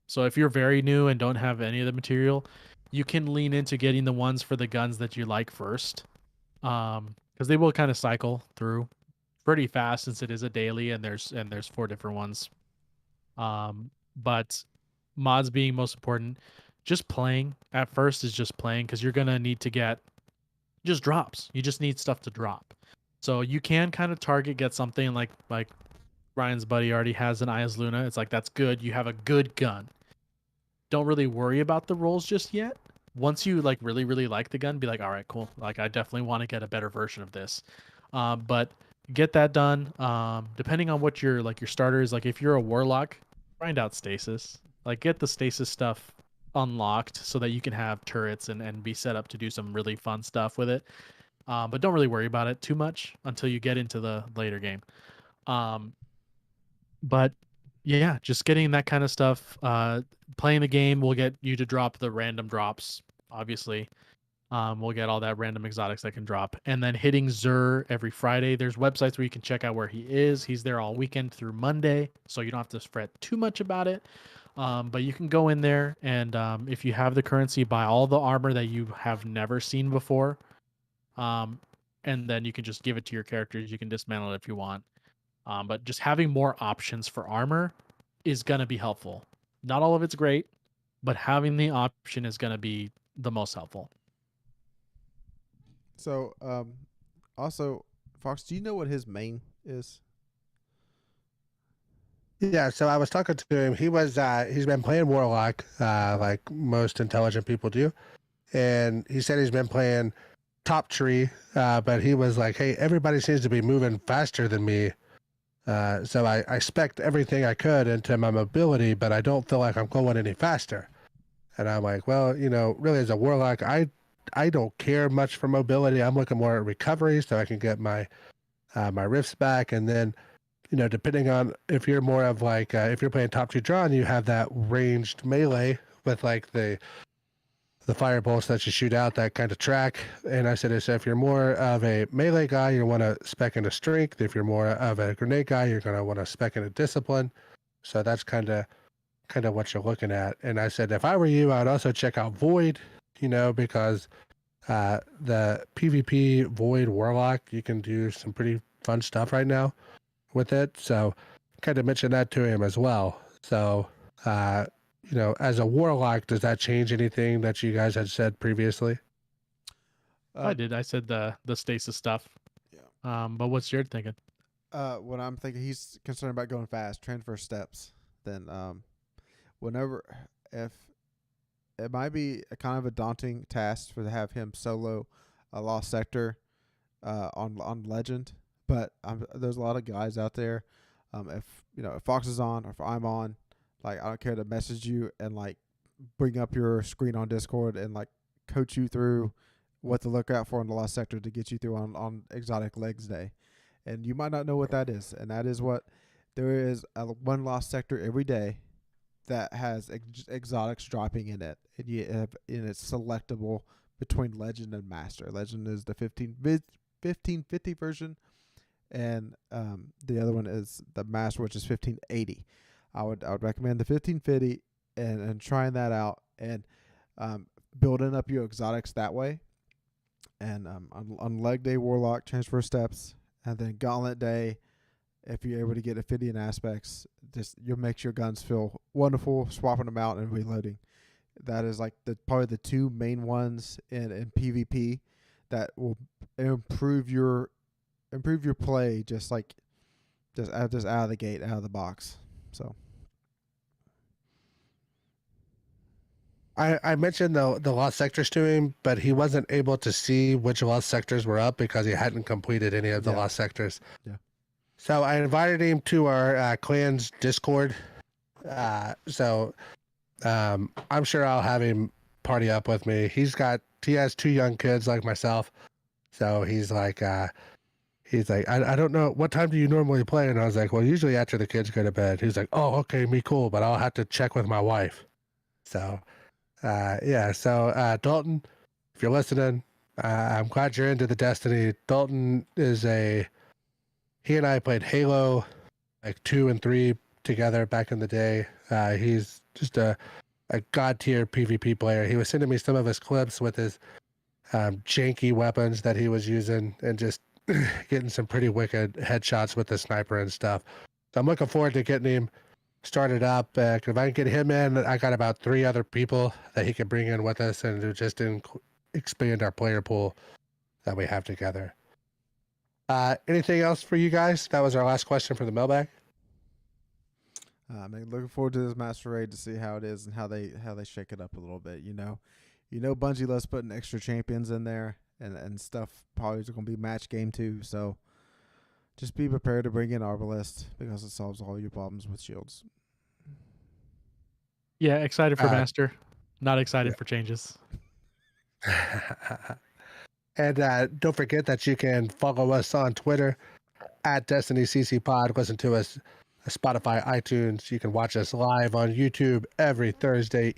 B: So if you're very new and don't have any of the material, you can lean into getting the ones for the guns that you like first, because they will kind of cycle through pretty fast since it is a daily and there's 4 different ones. But mods being most important, just playing at first is just playing, because you're gonna need to get just drops. You just need stuff to drop. So you can kind of get something like Ryan's buddy already has an Ias Luna. It's like, that's good. You have a good gun. Don't really worry about the rolls just yet. Once you like really, really like the gun, be like, all right, cool. Like, I definitely want to get a better version of this. But get that done. Depending on what your starter is, like if you're a warlock, grind out stasis. Like, get the stasis stuff unlocked so that you can have turrets and be set up to do some really fun stuff with it. But don't really worry about it too much until you get into the later game. But yeah, just getting that kind of stuff. Playing the game will get you to drop the random drops, obviously. We'll get all that random exotics that can drop. And then hitting Zur every Friday. There's websites where you can check out where he is. He's there all weekend through Monday, so you don't have to fret too much about it. But you can go in there and if you have the currency, buy all the armor that you have never seen before. And then you can just give it to your characters. You can dismantle it if you want. But just having more options for armor is going to be helpful. Not all of it's great, but having the option is going to be the most helpful.
A: So, also, Fox, do you know what his main is?
C: Yeah, so I was talking to him. He's been playing Warlock, like most intelligent people do. And he said he's been playing Top Tree, but he was like, hey, everybody seems to be moving faster than me. So I spec'd everything I could into my mobility, but I don't feel like I'm going any faster. And I'm like, well, really as a Warlock, I don't care much for mobility. I'm looking more at recovery so I can get my rifts back. And then, depending on if you're more of like, if you're playing Top Tree Drawn, you have that ranged melee with like the fire bolts that you shoot out that kind of track. And I said, so if you're more of a melee guy, you want to spec into strength. If you're more of a grenade guy, you're going to want to spec into discipline. So that's kind of kind of what you're looking at. And I said, if I were you, I'd also check out Void, because the PvP Void Warlock, you can do some pretty fun stuff right now with it. So kind of mentioned that to him as well. So, as a Warlock, does that change anything that you guys had said previously?
B: I did. I said the stasis stuff.
A: Yeah.
B: But what's Jared thinking?
A: What I'm thinking, he's concerned about going fast, transfer steps. Then, if it might be a kind of a daunting task to have him solo a lost sector, on Legend, but there's a lot of guys out there. If Fox is on or if I'm on, like I don't care to message you and like bring up your screen on Discord and like coach you through what to look out for in the lost sector to get you through on Exotic Legs Day. And you might not know what that is. And that is what there is one lost sector every day that has exotics dropping in it. And it's selectable between Legend and Master. Legend is the 1550 version. And the other one is the Master, which is 1580. I would recommend the 1550 and trying that out and building up your exotics that way. And on Leg Day, Warlock, transfer steps. And then Gauntlet Day, if you're able to get Ophidian aspects, you'll make your guns feel wonderful, swapping them out and reloading. That is like probably the two main ones in PvP that will improve your play just out of the gate, out of the box. So
C: I mentioned the lost sectors to him, but he wasn't able to see which lost sectors were up because he hadn't completed any of the lost sectors.
A: Yeah.
C: So I invited him to our clan's Discord. So I'm sure I'll have him party up with me. He has two young kids like myself. So he's like, I don't know, what time do you normally play? And I was like, well, usually after the kids go to bed. He's like, oh, okay, me cool, but I'll have to check with my wife. So, Dalton, if you're listening, I'm glad you're into the Destiny. Dalton he and I played Halo like 2 and 3 together back in the day. He's just a god tier PvP player. He was sending me some of his clips with his janky weapons that he was using and just getting some pretty wicked headshots with the sniper and stuff. So I'm looking forward to getting him started up. If I can get him in, I got about 3 other people that he can bring in with us and just expand our player pool that we have together. Anything else for you guys? That was our last question for the mailbag.
A: Looking forward to this Master Raid to see how it is and how they shake it up a little bit. Bungie loves putting extra champions in there and stuff. Probably is going to be match game too. So just be prepared to bring in Arbalest because it solves all your problems with shields.
B: Yeah, excited for Master. Not excited for changes.
C: And don't forget that you can follow us on Twitter at DestinyCCPod. Listen to us on Spotify, iTunes. You can watch us live on YouTube every Thursday